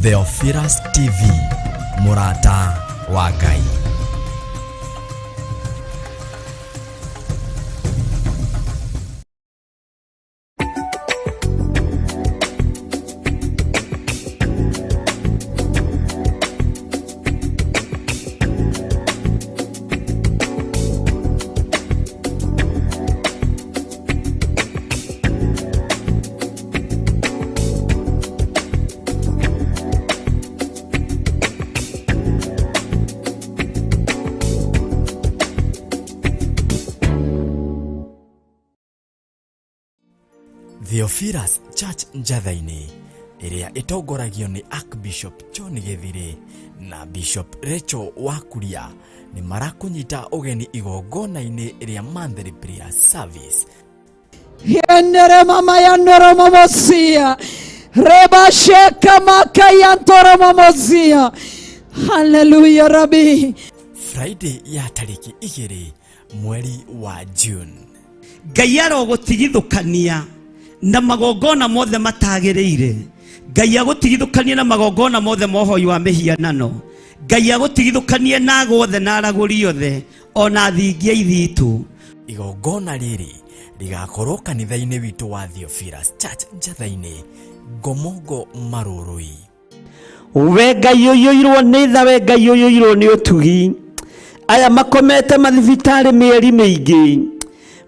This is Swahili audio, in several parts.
Theophilus TV, Murata wa Ngai. Theophilus Church Njathaini iria itongoragio ni Archbishop John Githire na Bishop Rachel Wakuria ni marakunyita ugeni igongona-ini iria Monthly Prayer Service. Yendere mama yandoro mamosia reba sheka makayantoro mamosia. Hallelujah Rabbi. Friday ya tariki 2 mweri wa June. Ngai arogutigithukania na magongona mothe matagereire. Ngai agutigithukania na magongona mothe mohoi wa mihianano. Ngai agutigithukania na agothe na araguri othe ona thingia ithitu. Igongona riri rigakorwo kanitha-ini witu wa Theophilus Church Njathaini, Ngomongo Marurui. We Ngai uyoirwo ni tha, we Ngai uyoirwo ni utugi. Aya makomete mathibitari mieri mingi,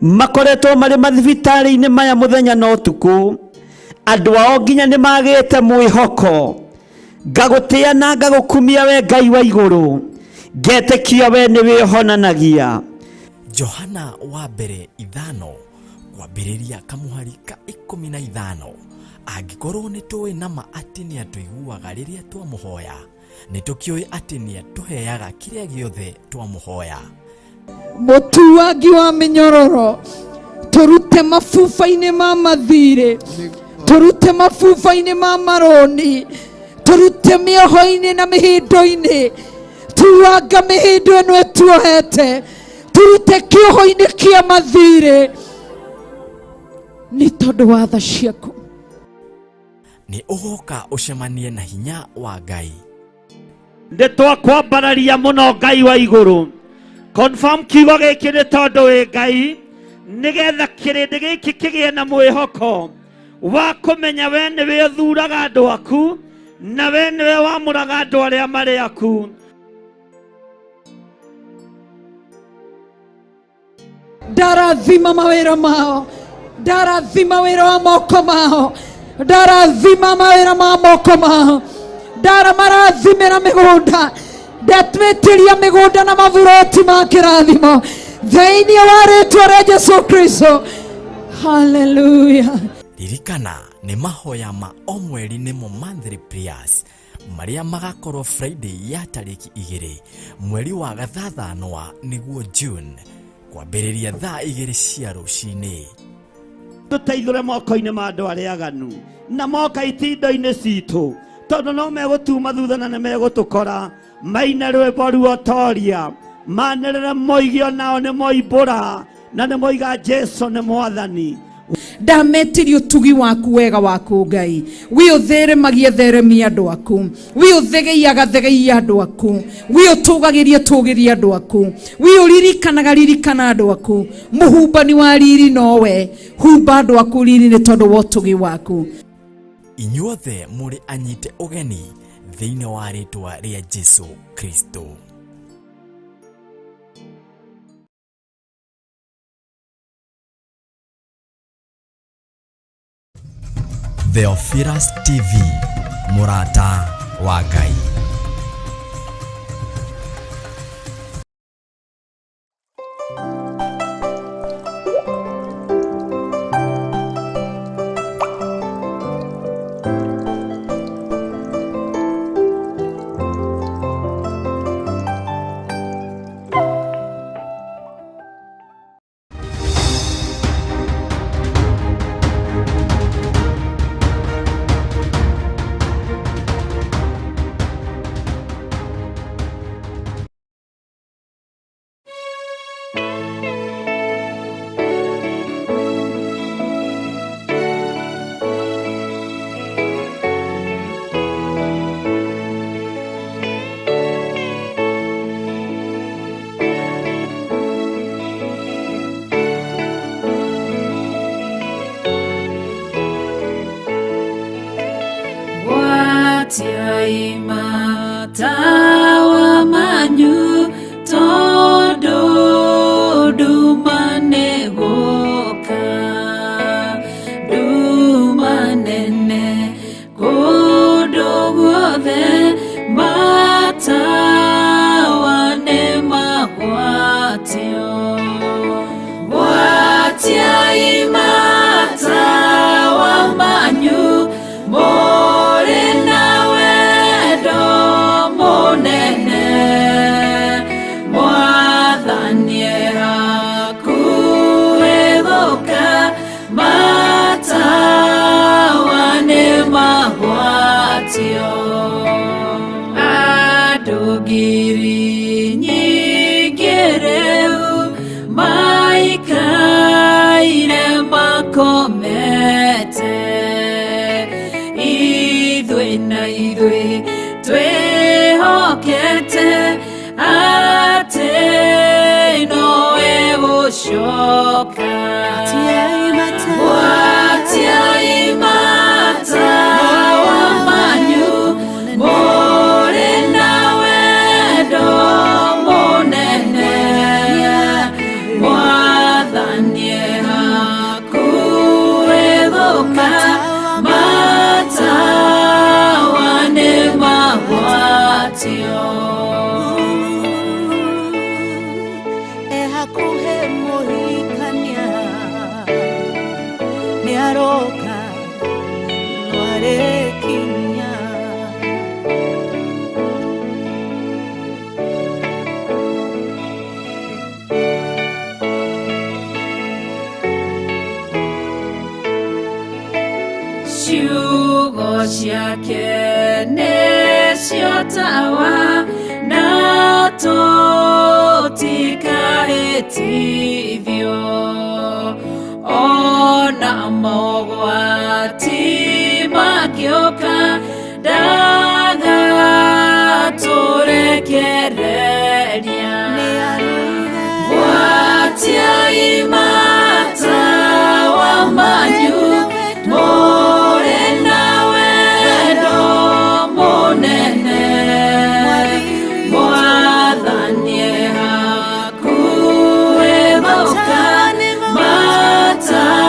makoretwo mari mathibitari-ini maya muthenya na utuku. Andu ao nginya ni magite mwihoko. Ngagutia na ngagukumia we Ngai wa iguru, ngetekia we ni wihonanagia. Johana wa mbere 5 kwambiriria kamuhari ka 15. Angikorwo ni tuwi nama ati ni atuiguaga riria twamuhoya, ni tukioi ati ni atuheaga kiria giothe twamuhoya. Mutuagi wa minyororo, turute mafufa-ini ma mathire, turute mafufa-ini ma maroni, turute mioho-ini na mihindo-ini, tuanga mihindo ino etuohete, turute kioho-ini kia mathire ni tondu wa tha ciaku. Ni ugoka ucemanie na hinya wa Ngai. Ndetwa kwambararia muno Ngai wa iguru. Confirm kiugo giki ni tondu wi Ngai, nigetha kirindi giki kigie na mwihoko wa kumenya we niwe uthuraga andu aku na we niwe wamuraga andu aria mari aku. Ndarathima mawira mao, ndarathima wira wa moko mao, ndarathima mawira ma moko mao, ndaramarathimira migunda, ndatwitiria migunda na mavuroti ma kirathimo thiini wa ritwa ria Jesu Kristo. Hallelujah. Ririkana ni mahoya ma o mweri nimo Monthly Prayers maria magakorwo Friday ya tariki 2 mweri wa gathathanwa niguo June, kwambiriria thaa 2 cia rucini. Tuteithũre moko-ini ma andu aria aganu na moka itindo-ini citu, tondu no megutuma thutha na megutukora. Maina rwimbo ruotoria manĩrĩre moigio nao nĩ moimbũra na nĩ moiga Jesu nĩ mwathani. Ndametirio tugi waku wega waku Ngai, wi utheremagie theremia andu aku, wi uthegeiaga thegeiia andu aku, wi utugagirie tugirie andu aku, wi uririkanaga ririkana andu aku. Muhumbani wa riri nowe, humba andu aku riri ni tondu wa tugi waku. Inyuothe muri anyite ugeni thiini wa ritwa ria Jesu Kristo. Theophilus TV, Murata wa Ngai. nyingĩ rĩu maikaire makomete, ithuĩ na ithuĩ twĩhokete atĩ nowe gũcoka. Gwatiai matawa manyu mũrĩ na wendo mũnene, Mwathani e hakuhĩ gũka, matawa nĩ magwatio. Aroka Noarekinya ciugo ciake nĩcio tawa na tũtikahĩtithio, ona mogwati magĩũka ndagatũrekereria. Gwatiai matawa manyu mũrĩ na wendo mũnene, Mwathani e hakuhĩ gũka, matawa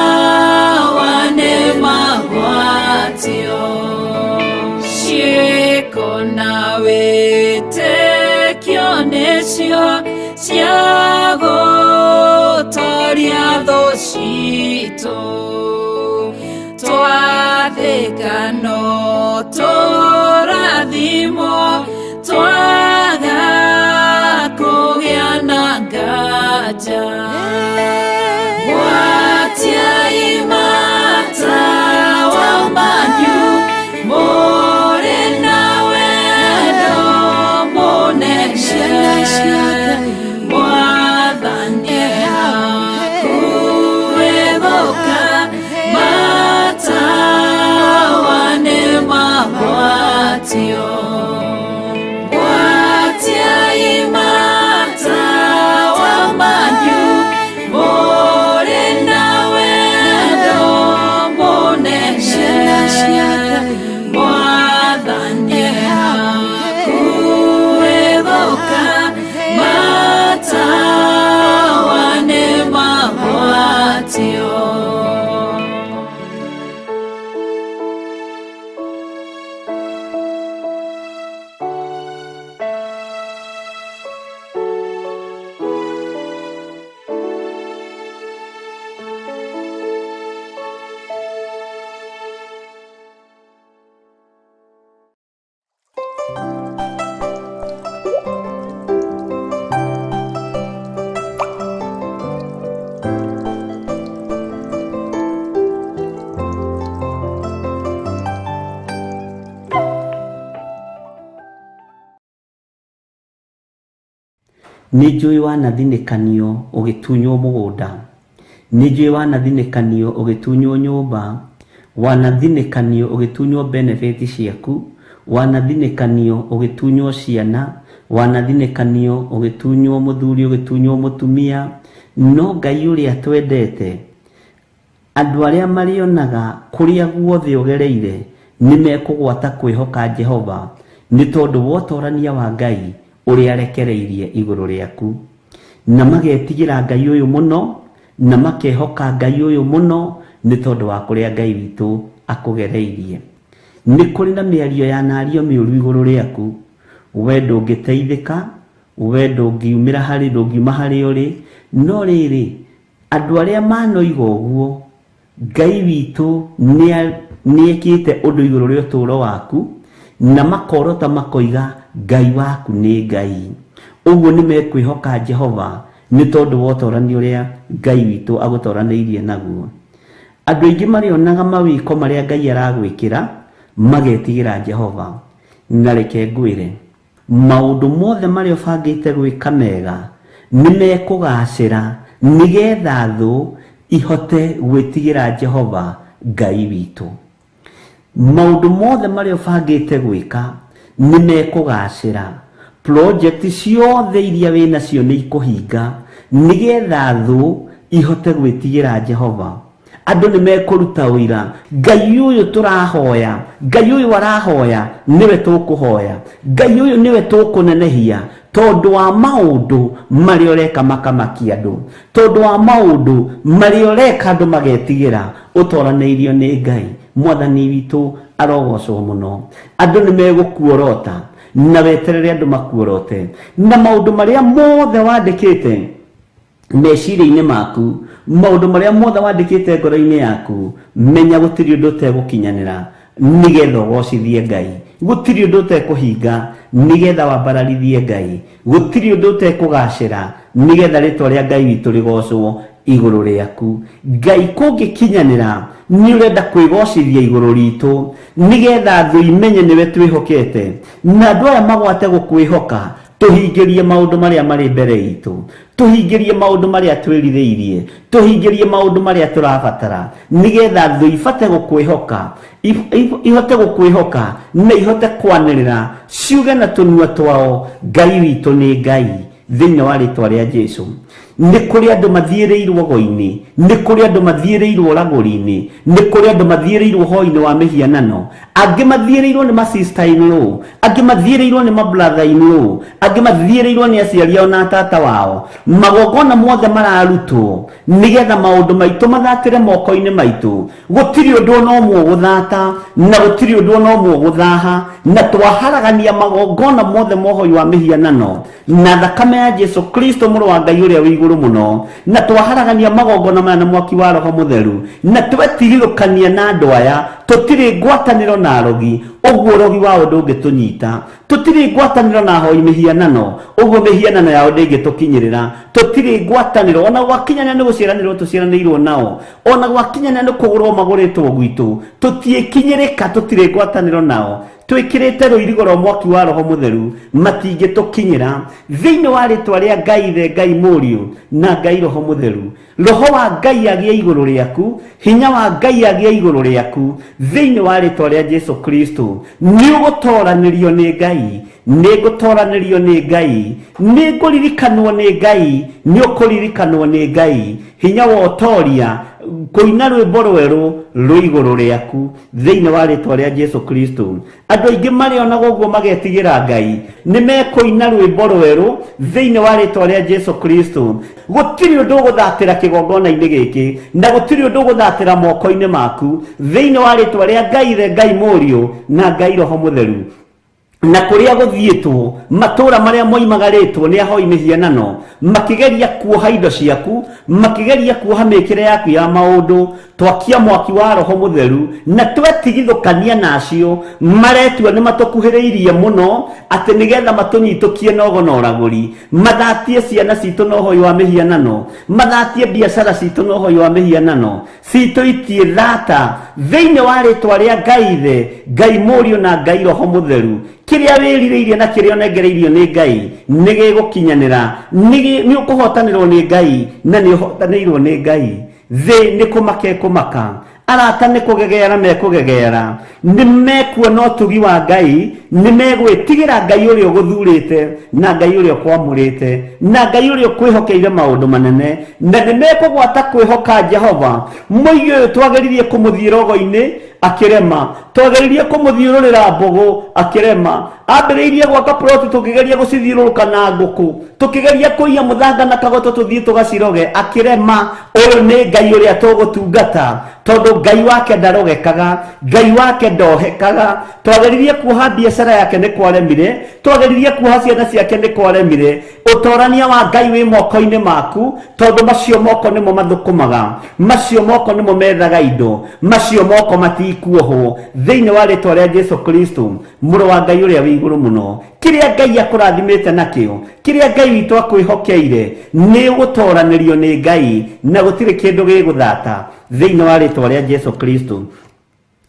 nĩ magwatio. Ciĩko na wĩtĩkio nĩcio cia gũtooria thũ citũ, twathĩka no tũrathimwo, twaga kũgĩa na nganja. Gwatiai matawa manyu mũrĩ na wendo mũnene, Mwathani e hakuhĩ gũka, matawa nĩ magwatio. Gwatiai matawa manyu mũrĩ na wendo mũnene, Mwathani e hakuhĩ gũka, matawa nĩ magwatio. Nĩnjũĩ wanathinĩkanio ũgĩtunywo mũgũnda, nĩnjũĩ wanathinĩkanio ũgĩtunywo nyũmba, wanathinĩkanio ũgĩtunywo benefit ciaku, wanathinĩkanio ũgĩtunywo ciana, wanathinĩkanio ũgĩtunywo mũthuri, ũgĩtunywo mũtumia. No Ngai ũrĩa twendete, andũ arĩa marĩonaga kũrĩa guothe ũgereire nĩmekũgwata kwĩhoka Jehova, nĩ tondũ wa ũtorania wa Ngai ũrĩa arekereirie igũrũ rĩaku, na magetigĩra Ngai ũyũ mũno, na makehoka Ngai ũyũ mũno, nĩ tondũ wa kũrĩa Ngai witũ akũgereirie. Nĩ kũrĩ na mĩario ya nario mĩũru igũrũ rĩaku, we ndũngĩteithĩka, we ndũngiumĩra harĩ, ndũngiuma harĩ ũrĩ. No rĩrĩ, andũ arĩa manoiga ũguo, Ngai witũ nĩekĩte ũndũ igũrũ rĩa ũtũũro waku, na makorota makoiga Ngai waku nĩ Ngai. Ũguo nĩmekwĩhoka Jehova nĩ tondũ wa ũtorania ũrĩa Ngai witũ agũtoranĩirie naguo. Andũ aingĩ marĩonaga mawĩko marĩa Ngai aragwĩkĩra, magetigĩra Jehova. Na reke ngwĩre, maundu mothe maria ubangite gwika mega nimekugacira nigetha thu ihote gwitigira Jehova Ngai witu. Maundu mothe maria ubangite gwika nimekugacira. Project ciothe iria wina cio ni ikuhinga nigetha thu ihote gwitigira Jehova. Andu nimekuruta uira Ngai uyu turahoya, Ngai uyu warahoya niwe tukuhoya, Ngai uyu niwe tukunenehia tondu wa maundu maria ureka makamakia andu, tondu wa maundu maria ureka andu magetigira utoraneirio ni Ngai. Mwathani witu arogocwo muno. Andu nimegukuorota na weterere andu makuorote na maundu maria mothe wandikite meciria-ini maku, maundu maria mothe wandikite ngoro-ini yaku, menya gutiri undu utegukinyanira nigetha ugocithie Ngai, gutiri undu utekuhinga nigetha wambararithie Ngai, gutiri undu utekugacira nigetha ritwa ria Ngai witu rigocwo iguru riaku. Ngai kungikinyanira ni urenda kwigocithia iguru ritu nigetha thu imenye niwe twihokete na andu aya magwate gukwihoka. Tuhingirie maundu maria mari mbere itu, tuhingirie maundu maria twiritheirie, tuhingirie maundu maria turabatara nigetha thu ifate gukwihoka, ihote gukwihoka na ihote kwanirira ciuge na tunua twao Ngai witu ni Ngai thiini wa ritwa ria Jesu. Ni kuri andu mathiereirwo go-ini, ni kuri andu mathiereirwo raguri-ini, ni kuri andu mathiereirwo hoi-ini wa mihianano, angi mathiereirwo ni ma sister in law, angi mathiereirwo ni ma brother in law, angi mathiereirwo ni aciari ao na tata wao. Magongona mothe mararutwo nigetha maundu maitu mathatire moko-ini maitu. Gutiri undu ona umwe guthata na gutiri undu ona umwe guthaha, na twaharagania magongona mothe mohoi wa mihianano na thakame ya Jesu Kristo muru wa Ngai uria wi muno, na twaharagania magongona maya na mwaki wa Roho Mutheru, na twetigithukania na andu aya tutiri ngwataniro na arogi, uguo rogi wao ndungitunyita. Tutiri ngwataniro na hoi mihianano, uguo mihianano yao ndingitukinyirira. Tutiri ngwataniro ona gwakinyana ni guciaranirwo tuciaranirwo nao, ona gwakinyana ni kugurwo maguritwo gwitu, tutiekinyirika. Tutiri ngwataniro nao, twikirite ruirigo rwa mwaki wa Roho Mutheru matingitukinyira thiini wa ritwa ria Ngai the Ngai Muriu na Ngai Roho Mutheru. Roho wa Ngai agie iguru riaku, hinya wa Ngai agie iguru riaku thiini wa ritwa ria Jesu Kristo. Ni ugutoranirio ni Ngai, ni gutoranirio ni Ngai, ni nguririkanwo ni Ngai, ni ukuririkanwo ni Ngai. Hinya wa utoria kuina rwimbo rweru rwi iguru riaku thiini wa ritwa ria Jesu Kristo. Andu aingi mari ona guguo magetigira Ngai ni mekuina rwimbo rweru thiini wa ritwa ria Jesu Kristo. Gutiri undu guthatira kigongona-ini giki na gutiri undu guthatira moko-ini maku thiini wa ritwa ria Ngai the Ngai Muriu na Ngai Roho Mutheru. Na kuria guthietwo matura maria moimagaritwo ni ahoi mihianano makigeria kuoha indo ciaku, makigeria kuoha mikire yaku ya maundu, twakia mwaki wa Roho Mutheru na twetigithukania nacio. Maretua ni matukuhiriirie muno ati nigetha matunyitukie nogo na uraguri, mathatie ciana citu no hoi wa mihianano, mathatie biashara citu no hoi wa mihianano, cituitie thata thiini wa ritwa ria Ngai the Ngai Muriu na Ngai Roho Mutheru. Kiria wirireirie na kiria onegereirio ni Ngai ni gigukinyanira, ni ukuhotanirwo ni Ngai na ni uhotanirwo ni Ngai. Thi ni kumake kumaka, arata ni kugegeera mekugegeera, ni mekuona utugi wa Ngai, ni megwitigira Ngai uria uguthurite na Ngai uria ukwamurite na Ngai uria ukwihokeire maundu manene, na ni mekugwata kwihoka Jehova. Muigi uyu twageririe kumuthiira ogo-ini akirema, twageririe kumuthiururira mbogo akirema, ambiriirie gwaka ploti tukigeria gucithiururuka na nguku, tukigeria kuiya muthanga na kagoto tuthii tugaciroge akirema. Uyu ni Ngai uria tugutungata tondu Ngai wake ndarogekaga, Ngai wake ndohekaga. Twageririe kuoha biashara yake ni kwaremire, twageririe kuoha ciana ciake ni kwaremire. Utorania wa Ngai wi moko-ini maku tondu macio moko nimo mathukumaga, macio moko nimo methaga indo, macio moko matikuohwo thiini wa ritwa ria Jesu Kristo muru wa Ngai uria wi iguru muno. Kiria Ngai akurathimite nakio, kiria Ngai witu akwihokeire ni gutoranirio ni Ngai na gutiri kindu giguthata thiini wa ritwa ria Jesu Kristo.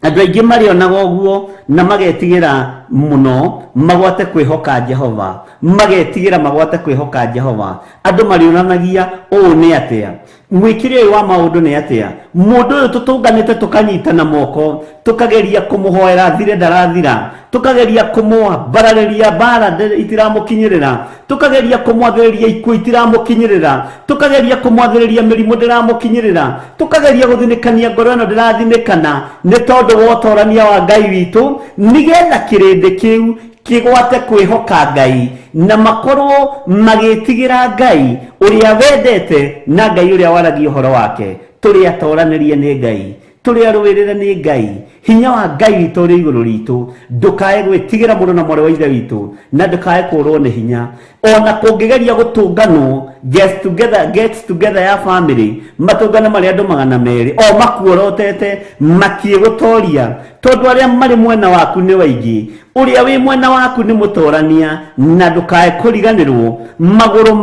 Andu aingi marionaga uguo na magetigira muno magwate kwihoka Jehova magetigira magwate kwihoka Jehova andu marionanagia o ne atia mwikire wa maundu ne atia mundu uyu tutunganite tukanyitana moko tukageria kumuhoera thire ndarathira tukageria kumwa barariria bara itiramukinyirira tukageria kumwathiriria ikuo itiramukinyirira tukageria kumwathiriria mirimu ndiramukinyirira tukageria guthinikania ngoro ino ndirathinikana ni tondu wotorania wa Ngai witu nigetha kirindi kiu kigwate kwihoka Ngai na makorwo magitigira Ngai uria wendete na Ngai uria waragia uhoro wake turia toranirie ni Ngai turia rwirire ni Ngai hinya wa Ngai witu uri iguru ritu ndukae gwitigira mundu na mwari wa ithe witu na ndukae kurwo ni hinya ona kungigeria gutunganwo gets together ya family matungana mari andu 200 o makuorotete matiegutoria tondu aria mari mwena waku ni waingi uria wi mwena waku ni mutorania na ndukae kuriganirwo maguru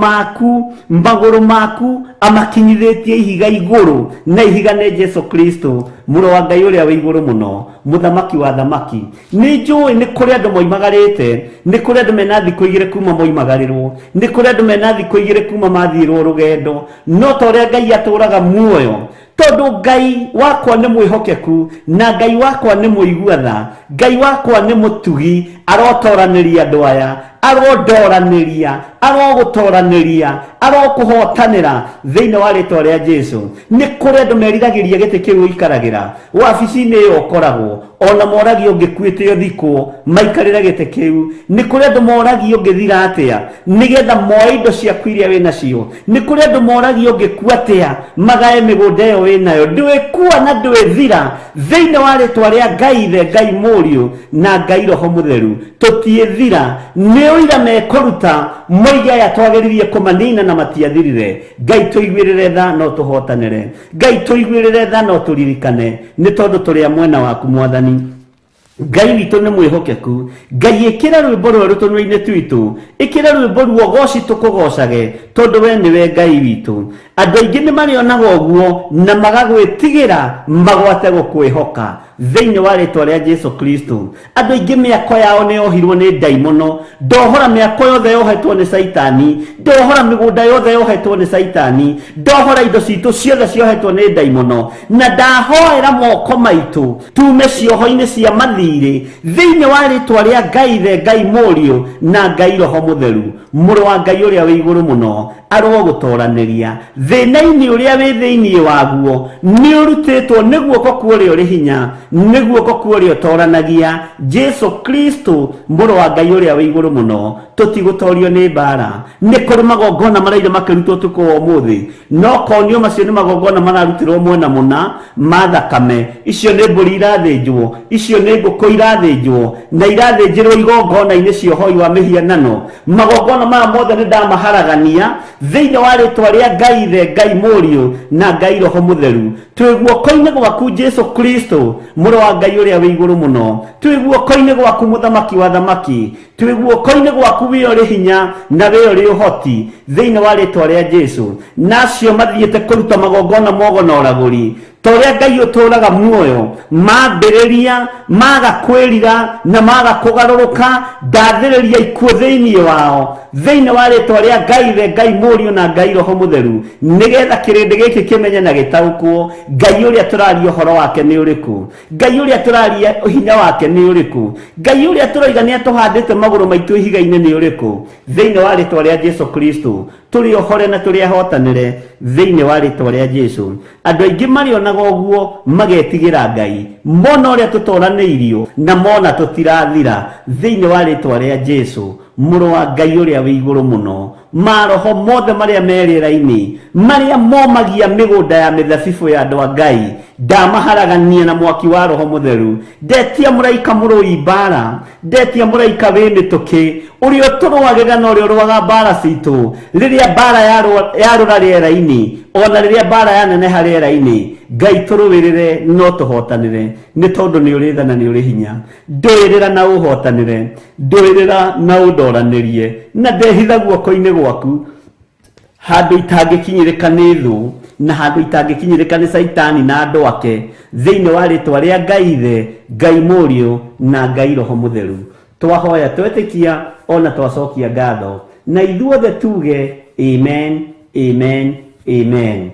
maku amakinyithitie ihiga iguru na ihiga ne Jesu Kristo muro wa Ngai uria wi iguru muno muthamaki wa thamaki ni njui ni kuri andu moimagarite ni kuri andu mena thiku igire kuma moimagarirwo ni kuri andu mena thiku igire kuma mathirwo rugendo no toria Ngai aturaga muoyo tondu Ngai wakwa ni mwihokeku na Ngai wakwa ni muiguatha Ngai wakwa ni mutugi arotoraniria andu aya arodoraniria arogutoraniria arokuhotanira thiini wa ritwa ria Jesu ni kuri andu meriragiria giti kiu ikaragira wabici-ini iyo ukoragwo ona moragio ngikuite uthikwo maikarira giti kiu ni kuri andu moragio ngithira atia nigetha moe indo ciaku iria wina cio ni kuri andu moragio ngikua atia magae migunda iyo winayo ndiwikua na ndiwithira thiini wa ritwa ria Ngai ithe Ngai Muriu na Ngai Roho Mutheru tutiethira ni uira mekuruta moiga ya twageririe kumanina na matiathirire Ngai tuiguirire tha no tuhotanire Ngai tuiguirire tha no turirikane ni tondu turi mwena waku Mwathani Ngai witu ni mwihokeku Ngai ikira rwimbo rweru tunua-ini twitu ikira rwimbo ruo goci tukugocage tondu we niwe Ngai witu andu aingi ni marionaga uguo na magagwitigira magwate gukwihoka thiini wa ritwa ria Jesu Kristo andu aingi miako yao ni yohirwo ni daimono ndohora miako yothe yohetwo ni Saitani ndohora migunda yothe yohetwo ni Saitani ndohora indo citu ciothe ciohetwo ni daimono na ndahoera moko maitu tume cioho-ini cia mathiri thiini wa ritwa ria Ngai ithe Ngai Muriu na Ngai Roho Mutheru muru wa Ngai uria wi iguru muno arogutoraniria thina-ini uria wi thiini waguo ni urutitwo ni guoko kwa uria uri hinya ni guoko kwa uria utoranagia Jesu Kristo muru wa Ngai uria wi iguru muno tutigutorio ni mbara ni kuri magongona maraire makirutwo tuko umuthi no konio macio ni magongona mararutirwo mwena muna mathakame icio ni mburi irathinjwo icio ni nguku irathinjwo na irathinjirwo igongona-ini ciohoi wa mihianano magongona maya mothe ni ndamaharagania thiini wa ritwa ria Ngai ithe Ngai Muriu na Ngai Roho Mutheru twi guoko-ini gwaku Jesu Kristo muru wa Ngai uria wi iguru muno twi guoko-ini gwaku muthamaki wa thamaki twi guoko-ini gwaku wi uri hinya na wi uri uhoti thiini wa ritwa ria Jesu nacio mathiite kuruta magongona mogonoraguri toria Ngai uturaga muoyo mambiriria magakwirira na magakugaruruka ndathiriria ikuo thiini wao thiini wa ritwa ria Ngai ithe Ngai Muriu na Ngai Roho Mutheru nigetha kirindi giki kimenye na gitaukwo Ngai uria turaria uhoro wake ni uriku Ngai uria turaria hinya wake ni uriku Ngai uria turoiga ni atuhandite maguru maitu ihiga-ini ni uriku thiini wa ritwa ria Jesu Kristo turi ohore na turi ahotanire thiini wa ritwa ria Jesu andu aingi marionaga uguo magetigira Ngai mona uria tutoraniirio na mona tutirathira thiini wa ritwa ria Jesu muru wa Ngai uria wi iguru muno maroho mothe maria merira-ini maria momagia migunda ya mithabibu ya andu a Ngai ndamaharagania na mwaki wa Roho Mutheru ndetia muraika murui mbara ndetia muraika wi mituki uria turwagĩra na uria urwaga mbara citu riria mbara yarura riera-ini ona riria mbara yaneneha riera-ini Ngai turuwirire no tuhotanire ni tondu ni uri tha na ni uri hinya nduirira na uhotanire nduirira na undoranirie na ndehitha guoko-ini gwaku handu itangikinyirika ni thu na handu itangikinyirika ni Saitani na andu ake thiini wa ritwa ria Ngai ithe Ngai Muriu na Ngai Roho Mutheru twahoya twetikia ona twacokia ngatho na ithuothe tuge amen amen amen.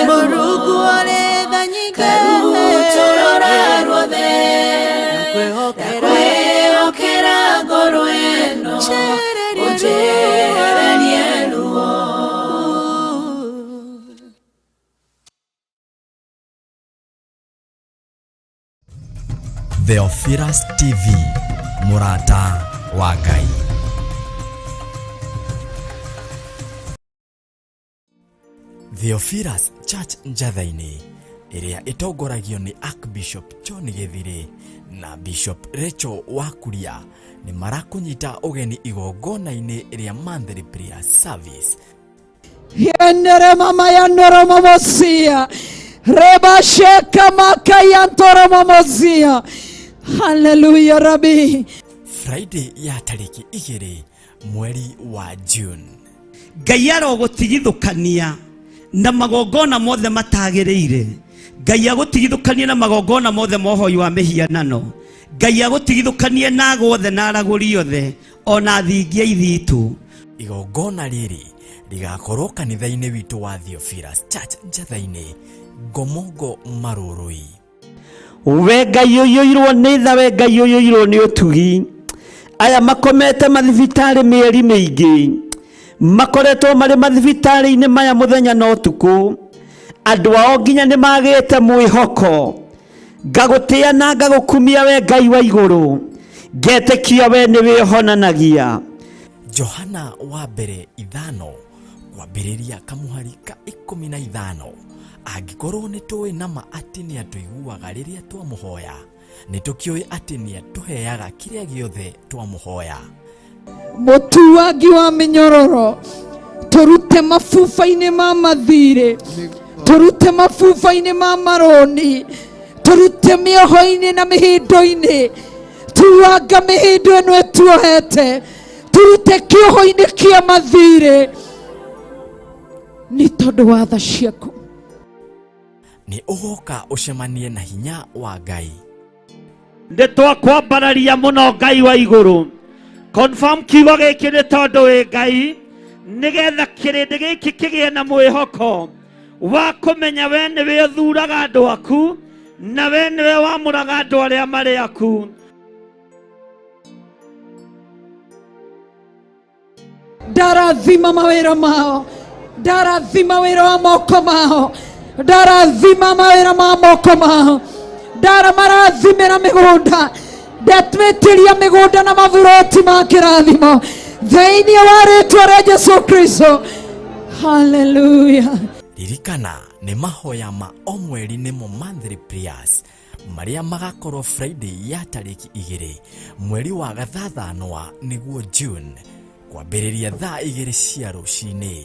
Mũrungu ũrĩ tha nyingĩ Karutũrora ruothe kwĩhokera ngoro ĩno ũnjehererie ruo. Theophilus TV, mũrata wa Ngai. Theophilus Church Njathainĩ ĩrĩa ĩtongoragio nĩ Archbishop John Gĩthirĩ na Bishop Rachel Wakuria nĩ marakũnyita ũgeni igongona-inĩ rĩa monthly prayer service. Yendere mama yandoro mamosia. Reba sheka makaya ntoro mamosia. Hallelujah Rabbi. Friday ya tariki 2 mweri wa June. Ngai arogũtigithũkania na magongona mothe matagĩrĩire. Ngai agũtigithũkanie na magongona mothe mohoi wa mĩhianano. Ngai agũtigithũkanie na guothe na aragũri othe ona thingia ithitu. Igongona rĩrĩ rigakorwo kanitha-inĩ witũ wa Theophilus Church Njathainĩ, Ngomongo Marũrũi. We Ngai ũiyũirwo nĩ tha, we Ngai ũiyũirwo nĩ ũtugi. Aya makomete mathibitarĩ mĩeri mĩingĩ, makoretwo marĩ mathibitarĩ-inĩ maya mũthenya na ũtukũ. Andũ ao nginya nĩ magĩte mwĩhoko. Ngagũtĩa na ngagũkumia we Ngai wa igũrũ, ngetĩkia we nĩ wĩhonanagia. Johana wa mbere 5 kwambĩrĩria kamũhari ka 15. Angĩkorwo nĩ tũĩ nama atĩ nĩ atũiguaga rĩrĩa twamũhoya, nĩ tũkĩũĩ atĩ nĩ atũheaga kĩrĩa gĩothe twamũhoya. Mũtuangi wa mĩnyororo, tũrute mabuba-inĩ ma mathirĩ, tũrute mabuba-inĩ ma maroni, tũrute mĩoho-inĩ na mĩhĩndo-inĩ, tuanga mĩhĩndo ĩno ĩtuohete, tũrute kĩoho-inĩ kĩa mathirĩ nĩ tondũ wa tha ciaku. Nĩ ũgoka ũcemanie na hinya wa Ngai. Nĩ twakwambararia mũno Ngai wa igũrũ. Confirm kiugo gĩkĩ nĩ tondũ wĩ Ngai, nĩgetha kĩrĩndĩ gĩkĩ kĩgĩe na mwĩhoko wa kũmenya we nĩwe ũthuraga andũ aku na we nĩwe wamũraga andũ arĩa marĩ aku. Ndarathima mawĩra mao, ndarathima wĩra wa moko mao, ndarathima mawĩra ma moko mao, ndaramarathimĩra mĩgũnda, ndatwĩtĩria mĩgũnda na maburoti ma kĩrathimo thĩinĩ wa rĩtwa rĩa Jesũ Kristo. Hallelujah. Ririkana nĩ mahoya ma o mweri nĩmo monthly prayers marĩa magakorwo Friday ya tariki 2 mweri wa gathathanwa nĩguo June, kwambĩrĩria thaa 2 cia rũcinĩ.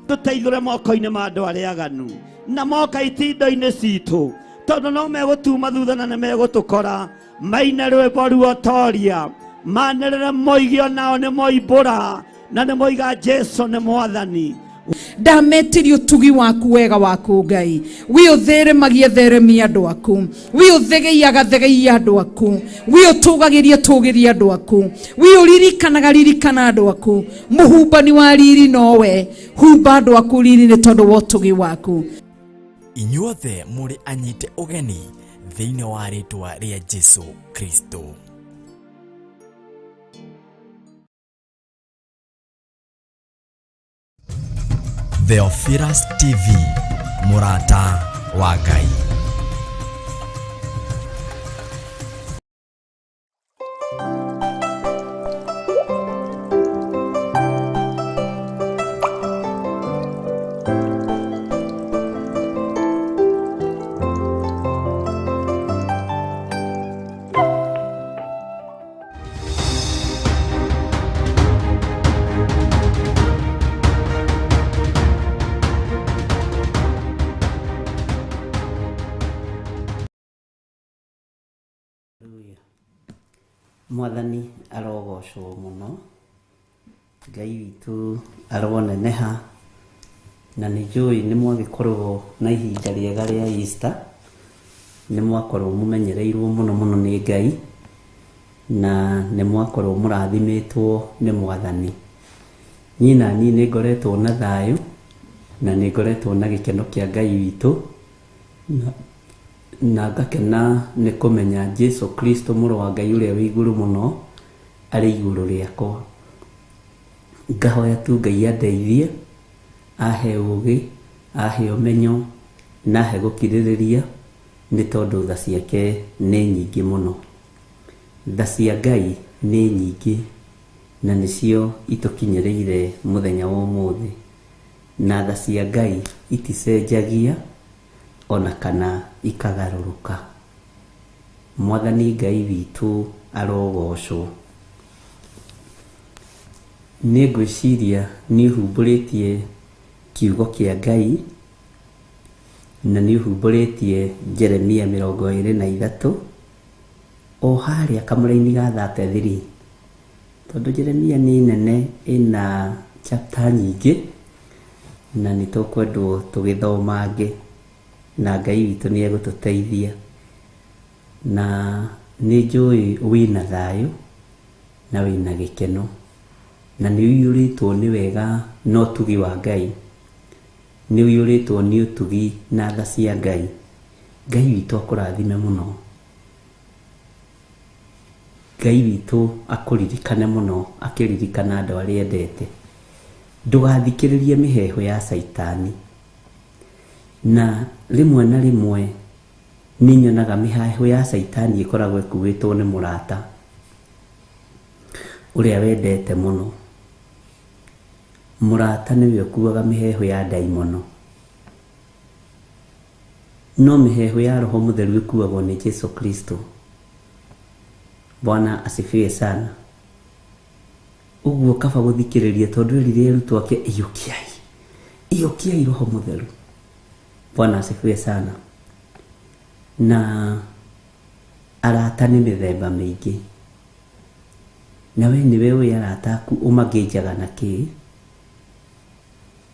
Tũteithũre moko-inĩ ma andũ arĩa aganu na moka itinda-inĩ citũ, tondũ no megũtuma thutha na nĩ megũtũkora. Maine rwĩmbo ruotoria, manĩrĩre moigio nao nĩ moimbũra na nĩ moiga Jesũ nĩ mwathani. Ndametirie ũtugi waku wega waku Ngai, we ũtheremagia theremia andũ aku, we ũthegeia gathegeia andũ aku, we ũtũgagĩria tũgĩria andũ aku, we ũririkanaga ririkana andũ aku. Mũhumbani wa riri nowe, humba andũ aku riri nĩ tondũ wa ũtugi waku. Inyuothe mũrĩ anyite ũgeni thĩinĩ wa rĩtwa rĩa Jesũ Kristo. Theophilus TV, mũrata wa Ngai. Mwathani arogocwo mũno, Ngai witũ aroneneha, na nĩ njũĩ nĩ mwagĩkorwo na ihinda rĩega rĩa Easter, nĩ mwakorwo mũmenyereirwo mũno mũno nĩ Ngai, na nĩ mwakorwo mũrathimĩtwo nĩ Mwathani. Niĩ nani nĩ ngoretwo na thayũ na nĩ ngoretwo na gĩkeno kĩa Ngai witũ na ngakena nĩ kũmenya Jesu Kristo mũrũ wa Ngai ũrĩa wĩ igũrũ mũno arĩ igũrũ rĩakwa. Ngahoya tu Ngai andeithie, ahe ũũgĩ, ahe ũmenyo na ahe gũkirĩrĩria, nĩ tondũ tha ciake nĩ nyingĩ mũno. Tha cia Ngai nĩ nyingĩ na nĩcio itũkinyĩrĩire mũthenya wa ũmũthĩ, na tha cia Ngai iticenjagia ona kana ikagarũrũka. Mwathani Ngai witũ arogocwo. Nĩ ngwĩciria nĩ ũhumbũrĩtie kiugo kĩa Ngai na nĩ ũhumbũrĩtie Jeremia 23 o harĩa kamũra-inĩ ga 33, tondũ Jeremia nĩ nene, ĩna chapter nyingĩ na nĩ tũkwendwo tũgĩthomange, na Ngai witũ nĩ egũtũteithia. Na nĩ njũĩ wĩna thayũ na wĩna gĩkeno na nĩ ũiyũrĩtwo nĩ wega na ũtugi wa Ngai, nĩ ũiyũrĩtwo nĩ ũtugi na tha cia Ngai. Ngai witũ akũrathime mũno, Ngai witũ akũririkane mũno, akĩririkana andũ arĩa endete. Ndũgathikĩrĩrie mĩheho ya Saitani, na rĩmwe na rĩmwe nĩ nyonaga mĩheho ya Saitani ĩkoragwo ĩkuĩtwo nĩ mũrata ũrĩa wendete mũno. Mũrata nĩwe ũkuaga mĩheho ya ndaimono, no mĩheho ya Roho Mũtheru ĩkuagwo nĩ Jesu Kristo. Bwana asifiwe sana. Ũguo kaba gũthikĩrĩria, tondũ rĩrĩa arutwo ake iyũkiai Roho Mũtheru. Bwana asifiwe sana. Na arata nĩ mĩthemba mĩingĩ, na we nĩwe ũĩ arata aku ũmangĩnjaga na kĩ.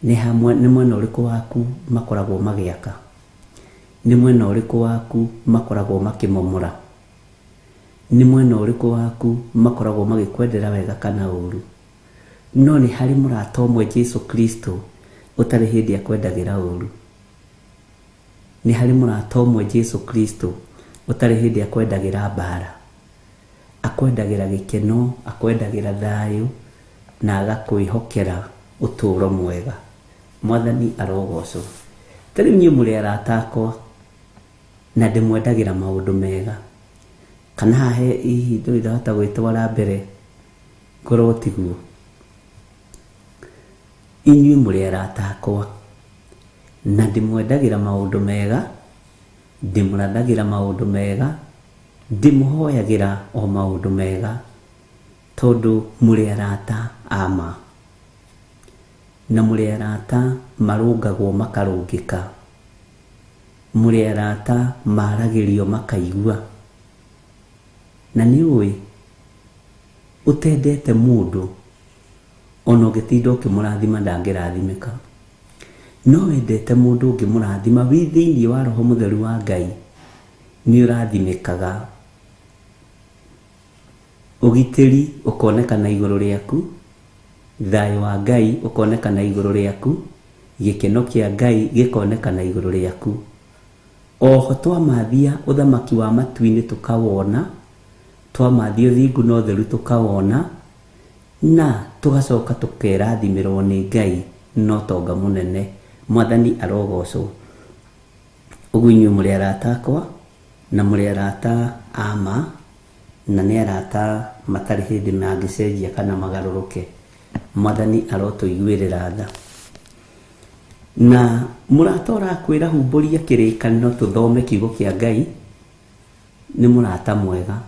Nĩ mwena ũrĩkũ waku makoragwo magĩaka, nĩ mwena ũrĩkũ waku makoragwo makĩmomora, nĩ mwena ũrĩkũ waku makoragwo magĩkwendera wega kana ũru. No nĩ harĩ mũrata ũmwe Jesu Kristo ũtarĩ hĩndĩ akwendagĩra ũru. Nĩ harĩ mũrata ũmwe Jesu Kristo ũtarĩ hĩndĩ akwendagĩra mbara, akwendagĩra gĩkeno, akwendagĩra thayũ na agakwĩhokera ũtũũro mwega. Mwathani arogocwo. Tarĩ niĩ mũrĩ arata akwa na ndĩmwendagĩra maũndũ mega, kana hahe ihinda ndĩrahota gwĩtwara mbere ngorwo tiguo. Inyuĩ mũrĩ arata akwa na ndĩmwendagĩra maũndũ mega, ndĩmũrathagĩra maũndũ mega, ndĩmũhoyagĩra o maũndũ mega, tondũ mũrĩ arata ama, na mũrĩ arata marũngagwo makarũngĩka, mũrĩ arata maragĩrio makaigua. Na nĩ ũĩ ũtendete mũndũ ona ũngĩtinda ũkĩmũrathima ndangĩrathimĩka, no wendete mũndũ ũngĩmũrathima wĩ thĩinĩ wa Roho Mũtheru wa Ngai nĩ ũrathimĩkaga. Ũgitĩri ũkonekana igũrũ rĩaku, thayũ wa Ngai ũkonekana igũrũ rĩaku, gĩkeno kĩa Ngai gĩkonekana igũrũ rĩaku. Oho twamathia ũthamaki wa matu-inĩ tũkawona, twamathia ũthingu na ũtheru tũkawona, na tũgacoka tũkerathimĩrwo nĩ Ngai no tonga mũnene. Mwathani arogocwo. Ũguo inyuĩ mũrĩ arata akwa na mũrĩ arata ama, na nĩ arata matarĩ hĩndĩ mangĩcenjia kana magarũrũke. Mwathani arotũiguĩrĩra tha. Na mũrata ũrakwĩra humbũria kĩrĩkanĩro tũthome kiugo kĩa Ngai nĩ mũrata mwega,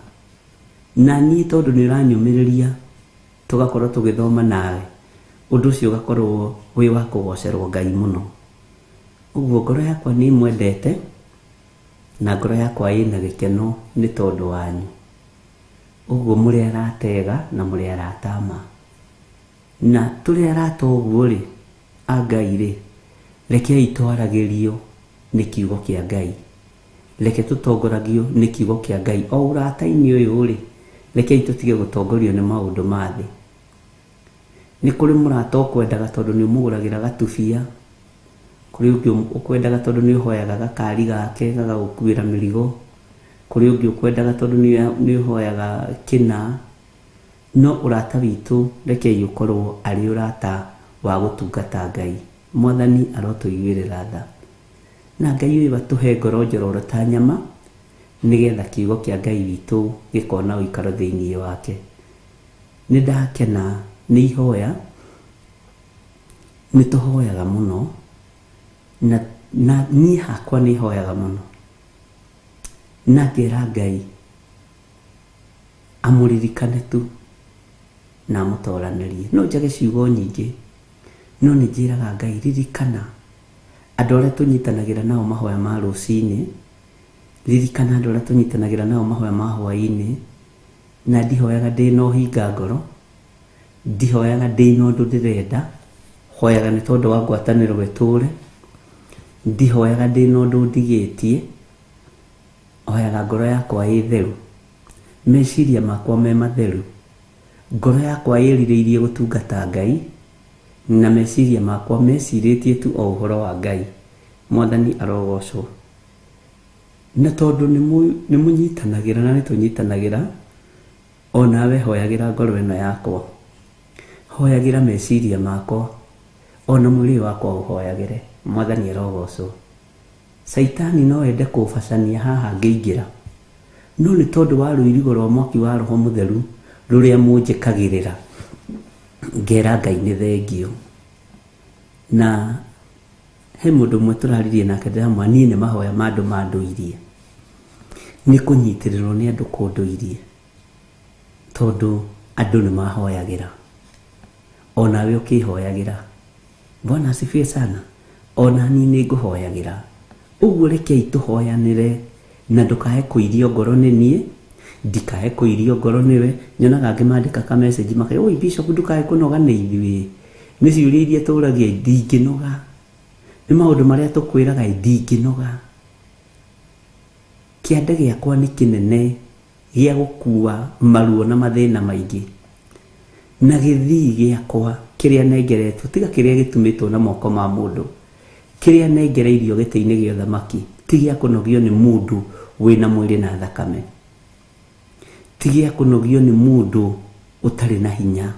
na niĩ tondũ nĩ ũranyũmĩrĩria tũgakorwo tũgĩthoma nawe, ũndũ ũcio ũgakorwo wĩ wa kũgocerwo Ngai mũno. Ũguo ngoro yakwa nĩ mwendete na ngoro yakwa ĩna gĩkeno nĩ tondũ wanyu. Ũguo mũrĩ aratega na mũrĩ aratama, na tũrĩ arata ũguo rĩ, a Ngai rĩ, rekei twaragĩrio nĩ kiugo kĩa Ngai, reke tũtongoragio nĩ kiugo kĩa Ngai. O ũrata-inĩ ũyũ rĩ, rekei tũtige gũtongorio nĩ maũndũ ma thĩ. Nĩ kũrĩ mũrata ũkwendaga tondũ nĩ ũmũgũragĩra gatubia, kuri ungi ukwendaga tondu ni uhoyaga gakari gake gagagukuira mirigo, kuri ungi ukwendaga tondu ni uhoyaga kina. No urata witu rekei ukorwo ari urata wa gutungata Ngai. Mwathani arotuiguirira tha, na Ngai uyu batuhe ngoro njororo ta nyama, nigetha kiugo kia Ngai witu gikona uikaro thiini wake. Ni ndakena ni ihoya, ni tuhoyaga muno, na ni hakwa ni ihoyaga muno, na ngera Ngai amuririkane tu na mutoranirie. No njage ciugo nyingi, no ni njiraga Ngai ririkana andu aria tunyitanagira nao mahoya ma rucini, ririkana andu aria tunyitanagira nao mahoya ma hwaini, na ndihoyaga ndina uhinga ngoro, ndihoyaga ndina undu ndirenda, hoyaga ni tondu wa ngwataniro weture, ndihoyaga ndina undu ndigitie, hoyaga ngoro yakwa ĩ theru, meciria makwa me matheru, ngoro yakwa ĩrirĩirie gũtungata Ngai, na meciria makwa mecirĩtie tu o ũhoro wa Ngai. Mwathani arogocwo. Na tondu nĩ mũnyitanagĩra na nĩ tũnyitanagĩra, o nawe hoyagĩra ngoro ĩno yakwa, hoyagĩra meciria makwa, o na mwĩrĩ wakwa ũhoyagĩre. Mwathani arogocwo. Saitani no ende kũbacania haha ngĩingĩra, no nĩ tondu wa rũirigo rwa mwaki wa Roho Mũtheru rũrĩa mũnjĩkagĩrĩra, ngera Ngai nĩ thengio. Na he mũndũ ũmwe tũraririe nake ndĩramwĩra niĩ nĩ mahoya ma andũ mandũirie, nĩ kũnyitĩrĩrwo nĩ andũ kũndũirie, tondu andũ nĩ mahoyagĩra, o nawe ũkĩhoyagĩra. Bwana asifiwe sana. O na niĩ nĩ ngũhoyagĩra. Ũguo rekei tũhoyanĩre, na ndũkae kũirio ngoro nĩ niĩ, ndikae kũirio ngoro nĩwe. Nyonaga angĩ mandĩka ka message makauga oi Bishop ndũkae kũnoga nĩ ithuĩ, nĩ ciũria iria tũragia ndingĩnoga, nĩ maũndũ marĩa tũkwĩraga ndingĩnoga. Kĩande gĩakwa nĩ kĩnene gĩa gũkua maruo na mathĩna maingĩ, na gĩthii gĩakwa kĩrĩa nengeretwo tiga kĩrĩa gĩtumĩtwo na moko ma mũndũ, kĩrĩa nengereirio gĩtĩ-inĩ gĩa ũthamaki ti gĩa kũnogio nĩ mũndũ wĩna mwĩrĩ na thakame, ti gĩa kũnogio nĩ mũndũ ũtarĩ na hinya,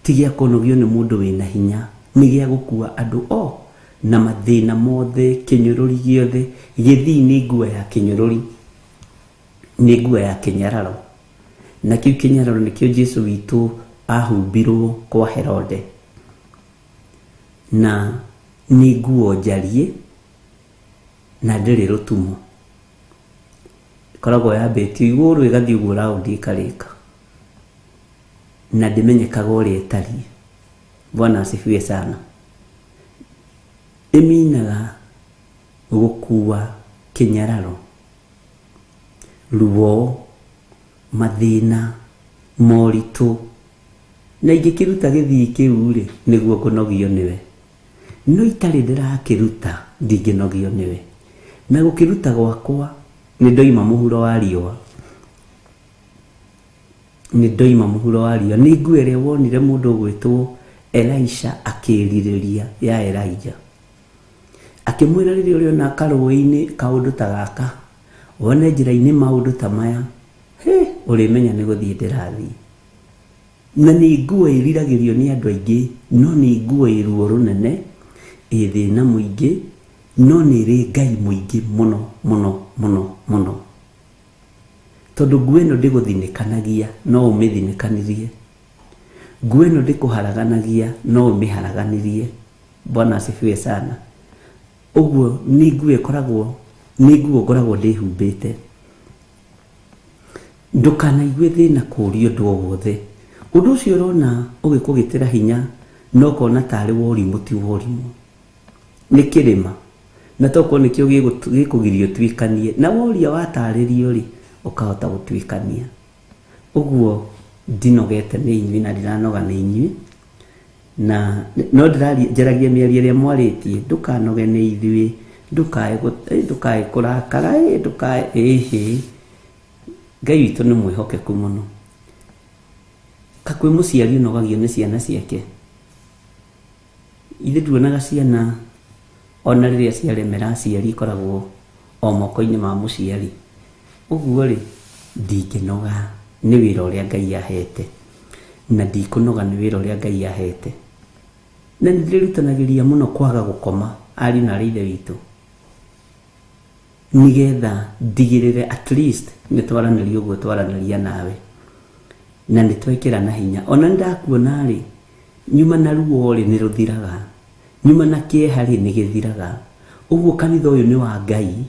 ti gĩa kũnogio nĩ mũndũ wĩna hinya, nĩ gĩa gũkua andũ o na mathĩna mothe, kĩnyũrũri gĩothe. Gĩthii nĩ nguo ya kĩnyũrũri, nĩ nguo ya kĩnyararo, na kĩu kĩnyararo nĩkĩo Jesũ witũ ahumbirwo kwa Herode, na nĩ nguo njarie na ndĩrĩ rũtumo, koragwo yambĩtio igũrũ ĩgathiĩ ũguo raundi ĩkarĩka, na ndĩmenyekaga ũrĩa ĩtariĩ. Bwana asifiwe sana. Ĩminaga gũkua kĩnyararo, ruo, mathĩna, moritũ, na ingĩkĩruta gĩthii kĩu rĩ nĩguo ngũnogio nĩwe, no itarĩ ndĩrakĩruta ndingĩnogio nĩwe. Na gũkĩruta gwakwa nĩ ndoima mũhuro wa riũa, nĩ ndoima mũhuro wa riũa. Nĩ nguo ĩrĩa wonire mũndũ ũgwĩtwo Elisha akĩrirĩria ya Elijah, akĩmwĩra rĩrĩa ũrĩ ona karũĩ-inĩ kaũndũ ta gaka, wone njĩra-inĩ maũndũ ta maya, ũrĩmenya nĩ gũthiĩ ndĩrathiĩ. Na nĩ nguo ĩriragĩrio nĩ andũ aingĩ, no nĩ nguo ĩ ruo rũnene, ĩ thĩna mũingĩ, no nĩ ĩrĩ Ngai mũingĩ mũno mũno mũno mũno. Tondũ nguo ĩno ndĩgũthinĩkanagia, no ũmĩthinĩkanirie. Nguo ĩno ndĩkũharaganagia, no ũmĩharaganirie. Bwana asifiwe sana. Ũguo nĩ nguo ĩkoragwo, nĩ nguo ngoragwo ndĩhumbĩte. Ndũkanaigue thĩna kũũrio ũndũ o wothe. Ũndũ ũcio ũrona ũgĩkũgĩtĩra hinya, no kona tarĩ worimũ ti worimũ, nĩ kĩrĩma, na tokorwo nĩkĩo gĩkũgirio tuĩkanie, na woria watarĩrio rĩ ũkahota gũtuĩkania. Ũguo ndinogete nĩ inyuĩ na ndiranoga nĩ inyuĩ, na no ndĩranjaragia mĩario ĩrĩa mwarĩtie, ndũkanoge nĩ ithuĩ, ndũkae kũrakara, ndũkae Ngai witũ nĩ mwĩhokeku mũno. Kakwĩ mũciari ũnogagio nĩ ciana ciake. Ithe nduonaga ciana ona riria ciaremera aciari ikoragwo o moko-inĩ ma mũciari. Ũguo rĩ, ndingĩnoga nĩ wĩra ũrĩa Ngai ahete, na ndikũnoga nĩ wĩra ũrĩa Ngai ahete, na nĩndĩrutanagĩria mũno kwaga gũkoma ariũ na ithe witũ, nigetha ndigĩrĩre at least nĩtwaranĩria ũguo twaranĩria nawe na nĩtwekĩrana hinya. Ona nĩndakuona rĩ, nyuma na ruo rĩ nĩrũthiraga, nyuma na kĩeha rĩ nĩgĩthiraga. Ũguo kanitha ũyũ nĩ wa Ngai,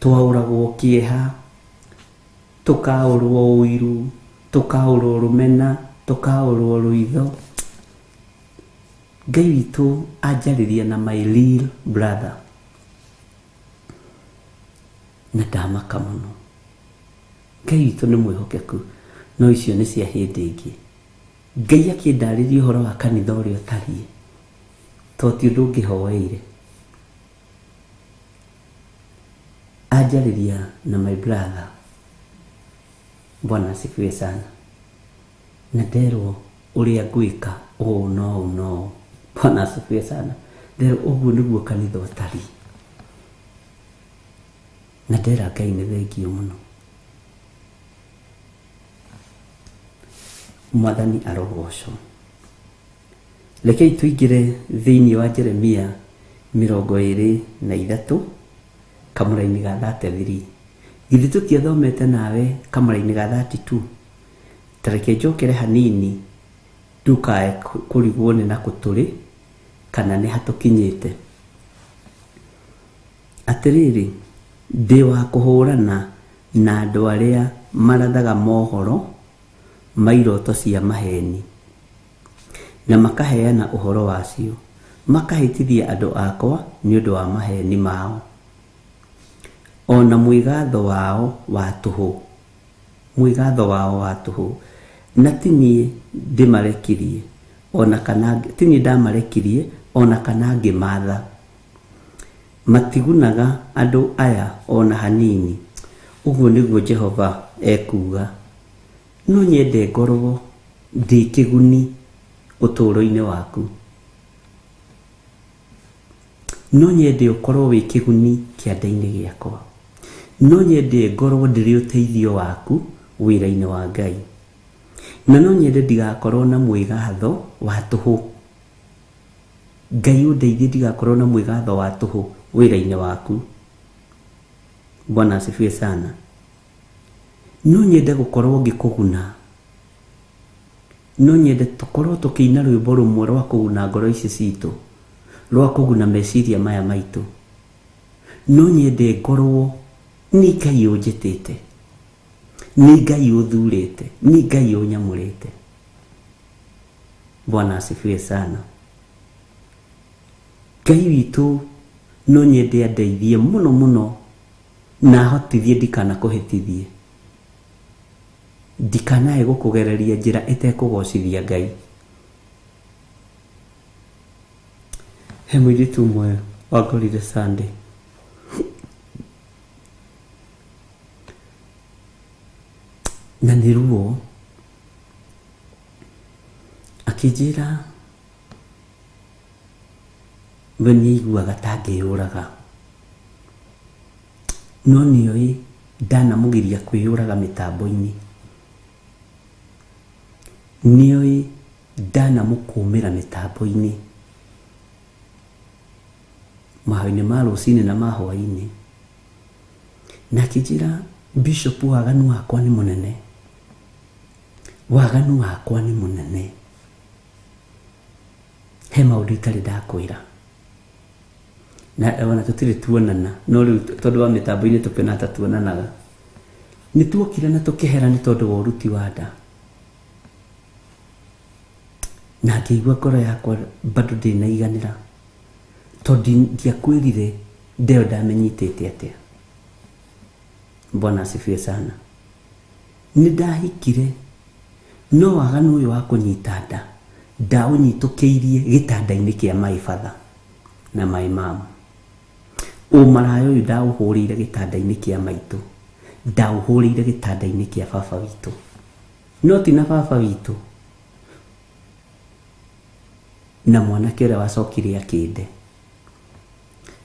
twaũragwo kĩeha, tũkaũrwo ũiru, tũkaũrwo rũmena, tũkaũrwo rũitho. Ngai witũ anjarĩria na my real brother, na ndamaka mũno. Ngai witũ nĩ mwĩhokeku, no icio nĩ cia hĩndĩ ĩngĩ. Ngai akĩndarĩria ũhoro wa kanitha ũrĩa ũtariĩ, to ti ũndũ ũngĩhoeire. Anjarĩria na my brother, Bwana asifiwe sana, na nderwo ũrĩa ngwĩka ũũ no ũũ no ũũ. Bwana asifiwe sana. Nderwo ũguo nĩguo kanitha ũtariĩ, na ndera Ngai nĩ thengio mũno. Mwathani arogocwo. Rekei tũingĩre thĩinĩ wa Jeremia 23 kamũra-inĩ ga 33. Githĩ tũtiathomete nawe kamũra-inĩ ga 32? Tareke njokere hanini ndukae kũrigwo nĩ nakũ tũrĩ kana nĩ hatũkinyĩte. Atĩrĩrĩ, ndĩ wa kũhũrana na andũ arĩa marathaga mohoro ma iroto cia maheni na makaheana ũhoro wacio, makahĩtithia andũ akwa nĩ ũndũ wa maheni mao, ona mwĩgatho wao wa tũhũ, mwĩgatho wao wa tũhũ. Na ti niĩ ndĩmarekirie ona kana ti niĩ ndamarekirie ona kana ngĩmatha. Matigunaga andũ aya ona hanini, ũguo nĩguo Jehova ekuga. No nyende ngorwo ndĩ kĩguni ũtũũro-inĩ waku, no nyende ũkorwo wĩ kĩguni kĩande-inĩ gĩakwa, no nyende ngorwo ndĩrĩ ũteithio waku wĩra-inĩ wa Ngai, na no nyende ndigakorwo na mwĩgatho wa tũhũ. Ngai ũndeithie ndigakorwo na mwĩgatho wa tũhũ wĩra-inĩ waku. Bwana asifiwe sana. No nyende gũkorwo ngĩkũguna, no nyende tũkorwo tũkĩina rwĩmbo rũmwe rwa kũguna ngoro ici citũ, rwa kũguna meciria maya maitũ. No nyende ngorwo nĩ Ngai ũnjĩtĩte, nĩ Ngai ũthurĩte, nĩ Ngai ũnyamũrĩte. Bwana asifiwe sana. Ngai witũ no nyende andeithie mũno mũno na hotithie ndikanakũhĩtithie, ndikanae gũkũgereria njĩra ĩtekũgocithia Ngai. He mũirĩtu ũmwe wangorire Sunday, na nĩ ruo, akĩnjĩra we nĩaiguaga ta ngĩyũraga, no nĩoĩ ndanamũgiria kwĩyũraga mĩtambo-inĩ, nĩoĩ ndanamũkũmĩra mĩtambo-inĩ, mahoinĩ ma rũcinĩ na ma hwainĩ, na akĩnjĩra, Bishop, waganu wakwa nĩ mũnene, waganu wakwa nĩ mũnene, he maũndũ itarĩ ndakwĩra, na ona tũtirĩ tuonana, no rĩu tondũ wa mĩtambo-inĩ tũkĩona ta tuonanaga. Nĩ tuokire na tũkĩhera nĩ tondũ wa ũruti wa nda, na ngĩigua ngoro yakwa bado ndĩnaiganĩra, tondũ ndiakwĩrire ndeo ndamenyitĩte atĩa. Bwana asifiwe sana. Nĩ ndahikire, no waganu ũyũ wa kũnyita nda ndaũnyitũkĩirie gĩtanda-inĩ kĩa my father na my mom. Ũmaraya ũyũ ndaũhũrĩire gĩtanda-inĩ kĩa maitũ, ndaũhũrĩire gĩtanda-inĩ kĩa baba witũ, no ti na baba witũ na mwanake ũrĩa wacokire akĩnde.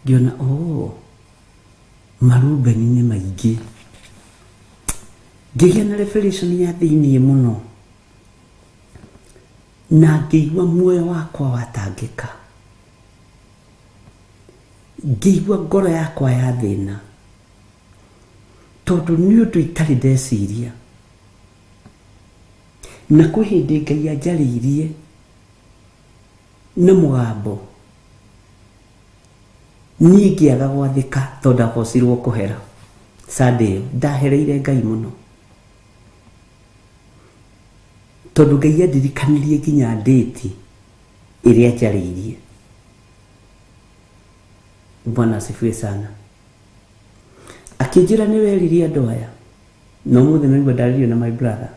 ngiona marubeni nĩ maingĩ, ngĩgĩa na revelation ya thĩiniĩ mũno, na ngĩigua muoyo wakwa watangĩka, ngĩigua ngoro yakwa ya thĩna, tondũ nĩ ũndũ itarĩ ndeciria, na kwĩ hĩndĩ Ngai anjarĩirie na mũgambo, niĩ ngĩaga gwathĩka tondũ ndabocirwo kũhera. Sunday ndahereire Ngai mũno, tondũ Ngai andirikanirie nginya date ĩrĩa anjarĩirie. Bwana asifiwe sana. Akĩnjĩra nĩ weririe andũ aya, no mũthĩ nĩguo ndarĩrio na my brother,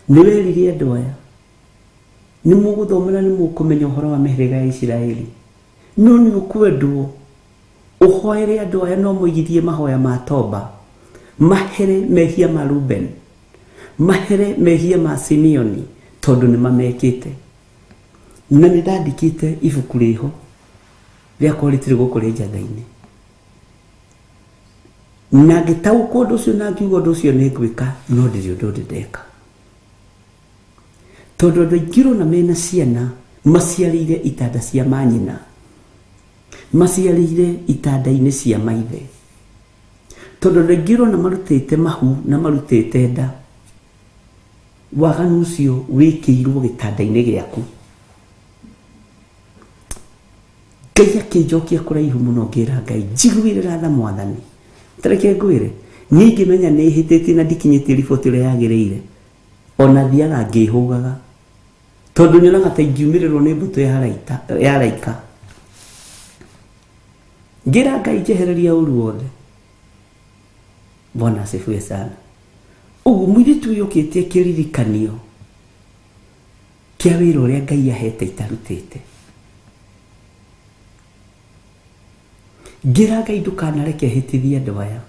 nĩ weririe andũ aya nĩ mũgũthomera, nĩ mũkũmenya ũhoro wa mĩhĩrĩga ya Isiraeli, no nĩ ũkwendwo ũhoere andũ aya, no mũigithie mahoya ma toba, mahere mehia ma Ruben, mahere mehia ma Simeoni, tondũ nĩ mamekĩte. Na nĩ ndandĩkĩte ibuku rĩho rĩakwa rĩtirĩ gũkũ rĩ njatha-inĩ, na ngĩtaũkwo ũndũ ũcio, na ngiuga ũndũ ũcio nĩ ngwĩka, no ndĩrĩ ũndũ ndĩreka, tondũ andũ aingĩ ũrona mena ciana maciarĩire itanda cia manyina, maciarĩire itanda-inĩ cia maithe, tondũ andũ aingĩ ũrona marutĩte mahu na marutĩte nda, waganu ũcio wĩkĩirwo gĩtanda-inĩ gĩaku. Ngai akĩnjokia kũraihu mũno, ngĩra Ngai, njiguĩrĩra tha Mwathani, tareke ngwĩre, niĩ ngĩmenya nĩ hĩtĩtie na ndikinyĩtie riboti ĩrĩa yagĩrĩire, ona thiaga ngĩhũgaga, tondũ nyonaga ta ingiumĩrĩrwo nĩ mbũtũ ya raika. Ngĩra Ngai, njehereria ũru wothe. Bwana asifiwe sana. Ũguo mũirĩtu ũyũ ũkĩtie kĩririkanio kĩa wĩra ũrĩa Ngai ahete itarutĩte. Ngĩra Ngai, ndũkanareke hĩtithie andũ aya,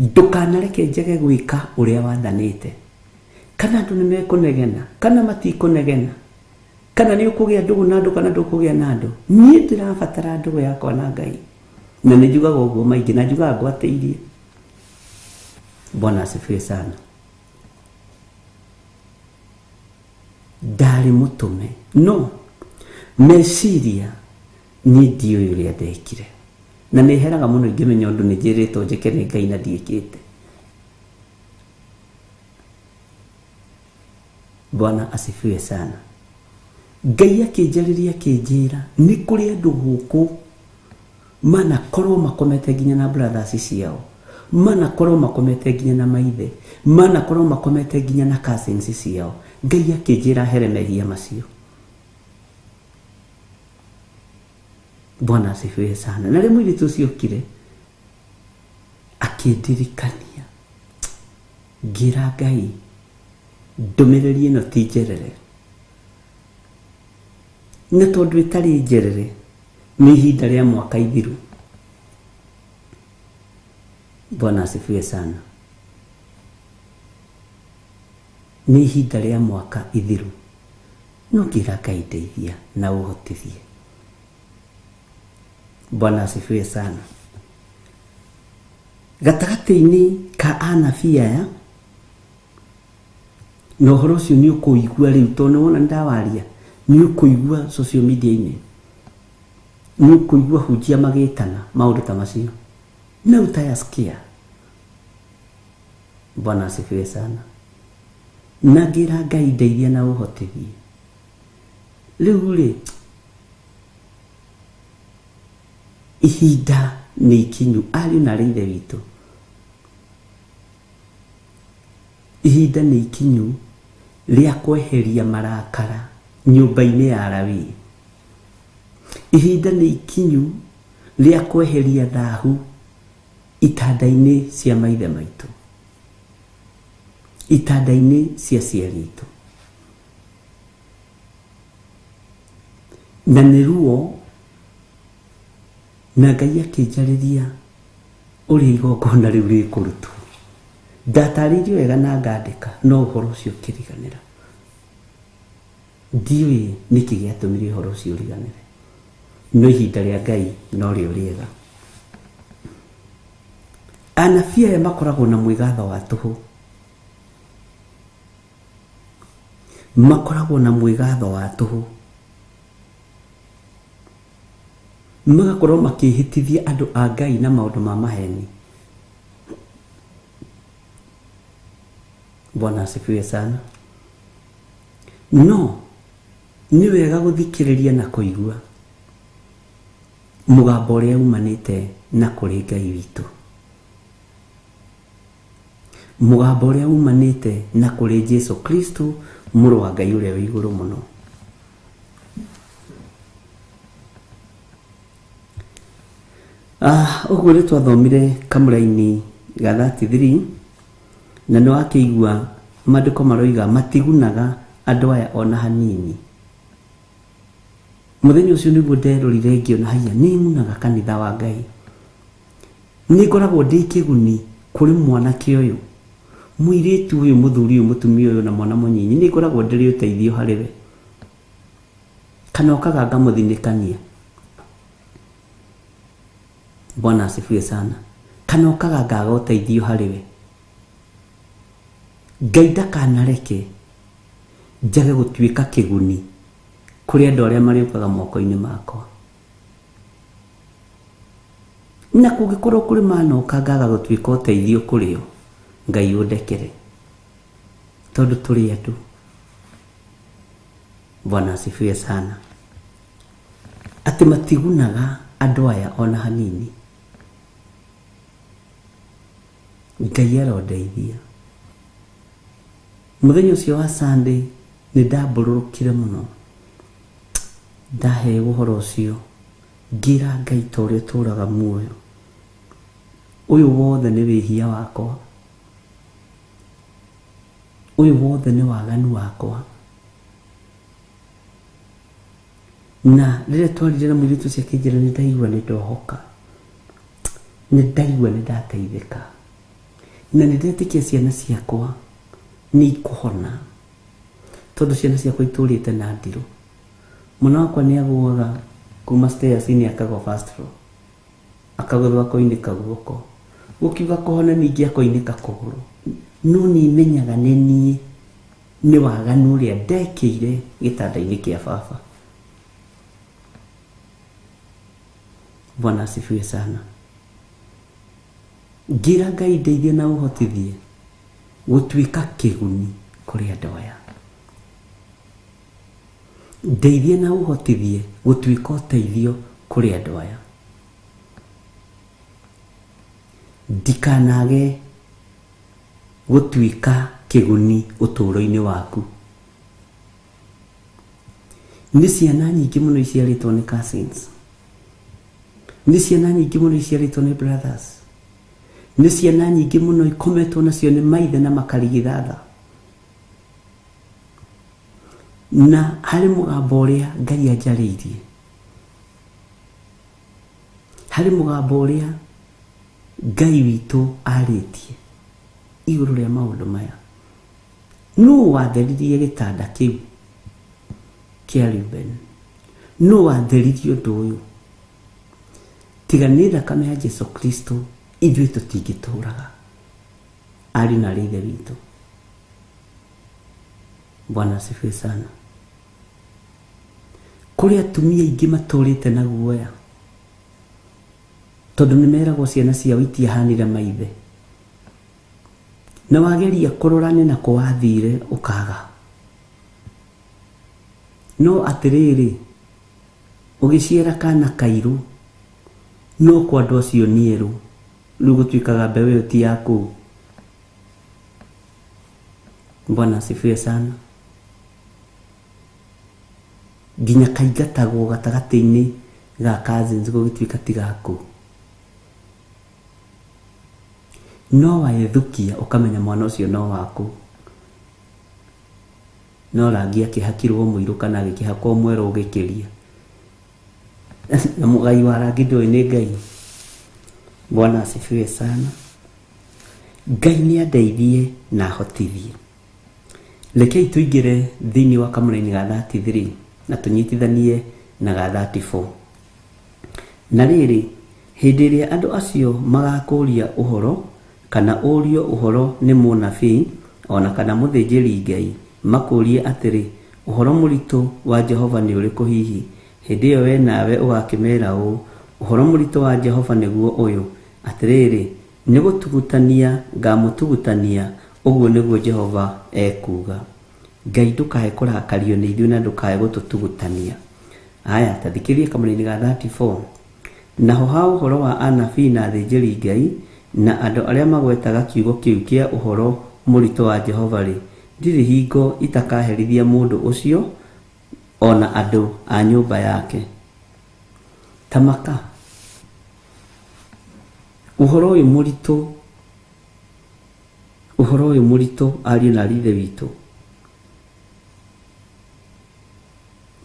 ndũkanareke njage gwĩka ũrĩa wathanĩte. Kana andũ nĩ mekũnegena, kana matikũnegena, kana nĩ ũkũgĩa ndũgũ na andũ, kana ndũkũgĩa na andũ, niĩ ndĩrabatara ndũgũ yakwa na Ngai, na nĩ njugaga ũguo maingĩ, na njugaga ngwatĩirie. Bwana asifiwe sana. Ndarĩ mũtũme, no meciria niĩ ndiũĩ ũrĩa ndekire, na nĩ heraga mũno ingĩmenya ũndũ nĩ njĩrĩtwo njĩke nĩ Ngai na ndiĩkĩte. Bwana asifiwe sana. Ngai akĩnjarĩria akĩnjĩra nĩ kũrĩ andũ gũkũ manakorwo makomete nginya na brothers ciao, manakorwo makomete nginya na maithe, manakorwo makomete nginya na cousins ciao. Ngai akĩnjĩra here mehia macio. Bwana asifiwe sana. Na rĩu mũirĩtu ũcio ũkire akĩndirikania, ngĩra Ngai, ndũmĩrĩri ĩno ti njerere, na tondũ ĩtarĩ njerere nĩ ihinda rĩa mwaka ithiru. Bwana asifiwe sana. Nĩ ihinda rĩa mwaka ithiru, no ngĩra Ngai, ndeithia na ũhotithie. Bwana asifiwe sana. Gatagatĩ-inĩ ka anabii aya, na ũhoro ũcio nĩ ũkũigua rĩu, tondũ nĩ wona ndawaria, nĩ ũkũigua social media-inĩ, nĩ ũkũigua hunjia magĩtana maũndũ ta macio, na utayasikia. Bwana asifiwe sana. Na ngĩra Ngai, ndeithia na ũhotithie. Rĩu rĩ, ihinda nĩ ikinyu, ariũ na ithe witũ, ihinda nĩ ikinyu rĩa kweheria marakara nyũmba-inĩ ya Lawi. Ihinda nĩ ikinyu rĩa kweheria thahu itanda-inĩ cia maithe maitũ, itanda-inĩ cia ciari itũ. Na nĩ ruo, na Ngai akĩnjarĩria ũrĩa igongona rĩu rĩkũrutwo. Ndatarĩirio wega na ngandĩka, no ũhoro ũcio ũkĩriganĩra. Ndiũĩ nĩkĩ gĩatũmire ũhoro ũcio ũriganĩre, no ihinda rĩa Ngai no rĩo rĩega. Anabii aya makoragwo na mwĩgatho wa tũhũ, makoragwo na mwĩgatho wa tũhũ, magakorwo makĩhĩtithia andũ a Ngai na maũndũ ma maheni. Bwana asifiwe sana. No nĩ wega gũthikĩrĩria na kũigua mũgambo ũrĩa umanĩte na kũrĩ Ngai witũ, mũgambo ũrĩa umanĩte na kũrĩ Jesu Kristo mũrũ wa Ngai ũrĩa wĩ igũrũ mũno. Ũguo nĩ twathomire kamũra-inĩ ga 33 na nĩ wakĩigua maandĩko maroiga matigunaga andũ aya ona hanini. Mũthenya ũcio nĩguo nderorire ngĩona haiya nĩ ngunaga kanitha wa Ngai, nĩ ngoragwo ndĩ kĩguni kũrĩ mwanake ũyũ, mũirĩtu ũyũ, mũthuri ũyũ, mũtumia ũyũ na mwana mũnyinyi, nĩ ngoragwo ndĩrĩ ũteithio harĩ we, kana ũkaga ngamũthinĩkania. Bwana asifiwe sana. Kana ũkaga ngaga ũteithio harĩ we. Ngai ndakanareke njage gũtuĩka kĩguni kũrĩ andũ arĩa marĩũkaga moko-inĩ makwa. Na kũngĩkorwo kũrĩ manoka ngaga gũtuĩka ũteithio kũrĩ o, Ngai ũndekere, tondũ tũrĩ andũ. Bwana asifiwe sana. Atĩ matigunaga andũ aya ona hanini. Ngai arondeithia. Mũthenya ũcio wa Sunday nĩ ndambũrũkire mũno, ndahe ũhoro ũcio, ngira Ngai ta ũrĩa ũtũũraga muoyo, ũyũ wothe nĩ wĩhia wakwa, ũyũ wothe nĩ waganu wakwa. Na rĩrĩa twarire na mũirĩtu ũcio akĩnjĩra, nĩ ndaigua nĩ ndohoka, nĩ ndaigua nĩ ndateithĩka, na nĩ ndetĩkia ciana ciakwa nĩ ikũhona, tondũ ciana ciakwa itũrĩte na ndirũ. Mwana wakwa nĩ agũaga kuma stairs-inĩ akagwa first floor, akagũthwo akoinĩka guoko, gũkiuga kũhona ningĩ akoinĩka kũgũrũ. No nĩ menyaga nĩ niĩ, nĩ waganu ũrĩa ndekĩire gĩtanda-inĩ kĩa baba. Bwana asifiwe sana. Ngira Ngai ndeithie na ũhotithie gũtuĩka kĩguni kũrĩ andũ aya. Ndeithie na ũhotithie gũtuĩka ũteithio kũrĩ andũ aya. Ndikanage gũtuĩka kĩguni ũtũũro-inĩ waku. Nĩ ciana nyingĩ mũno iciarĩtwo nĩ cousins, nĩ ciana nyingĩ mũno iciarĩtwo nĩ brothers, nĩ ciana nyingĩ mũno ikometwo nacio nĩ maithe na makarigithatha. Na harĩ mũgambo ũrĩa Ngai anjarĩirie, harĩ mũgambo ũrĩa Ngai witũ arĩtie igũrũ rĩa maũndũ maya. Nũ watheririe gĩtanda kĩu kĩa Reuben? Nũ watheririe ũndũ ũyũ? Tiga nĩ thakame ya Jesu Kristo, ithuĩ tũtingĩtũũraga, arĩ na ithe witũ. Bwana asifiwe sana. Kũrĩ atumia aingĩ matũrĩte na guoya, tondũ nĩ meragwo ciana ciao itiahanire maithe, na wageria kũrorane na kũwathire ũkaga. No atĩrĩrĩ, ũgĩciara kana kairũ, no kwa andũ acio nierũ, rĩu gũtuĩkaga mbeũ ĩyo ti yaku. Bwana asifiwe sana. Nginya kaingatagwo gatagatĩ-inĩ ga cousins gũgĩtuĩka ti gaku. No wahĩthũkia ũkamenya mwana ũcio no waku, no rangi akĩhakirwo mũirũ kana agĩkĩhakwo mwerũ ũgĩkĩria, na mũgai wa rangi ndũĩ nĩ Ngai. Bwana asifiwe sana. Ngai nĩ andeithie na ahotithie. Rekei tũingĩre thĩinĩ wa kamũra-inĩ ga 33 na tũnyitithanie na ga 34. Na rĩrĩ, hĩndĩ ĩrĩa andũ acio magakũria ũhoro kana ũrio ũhoro nĩ mũnabii ona kana mũthĩnjĩri Ngai, makũrie atĩrĩ, ũhoro mũritũ wa Jehova nĩ ũrĩkũ hihi? Hĩndĩ ĩyo we nawe ũgakĩmera ũũ, ũhoro mũritũ wa Jehova nĩguo ũyũ, atĩrĩrĩ, nĩ gũtugutania ngamũtugutania, ũguo nĩguo Jehova ekuga. Ngai ndũkae kũrakario nĩ ithuĩ na ndũkae gũtũtugutania. Aya, tathikĩrie kamũrĩ-inĩ ga 34. Naho ha ũhoro wa anabii na athĩnjĩri Ngai na andũ arĩa magwetaga kiugo kĩu kĩa ũhoro mũritũ wa Jehova rĩ, ndirĩ hingo itakaherithia mũndũ ũcio ona andũ a nyũmba yake. Tamaka, ũhoro ũyũ mũritũ ariũ na ithe witũ,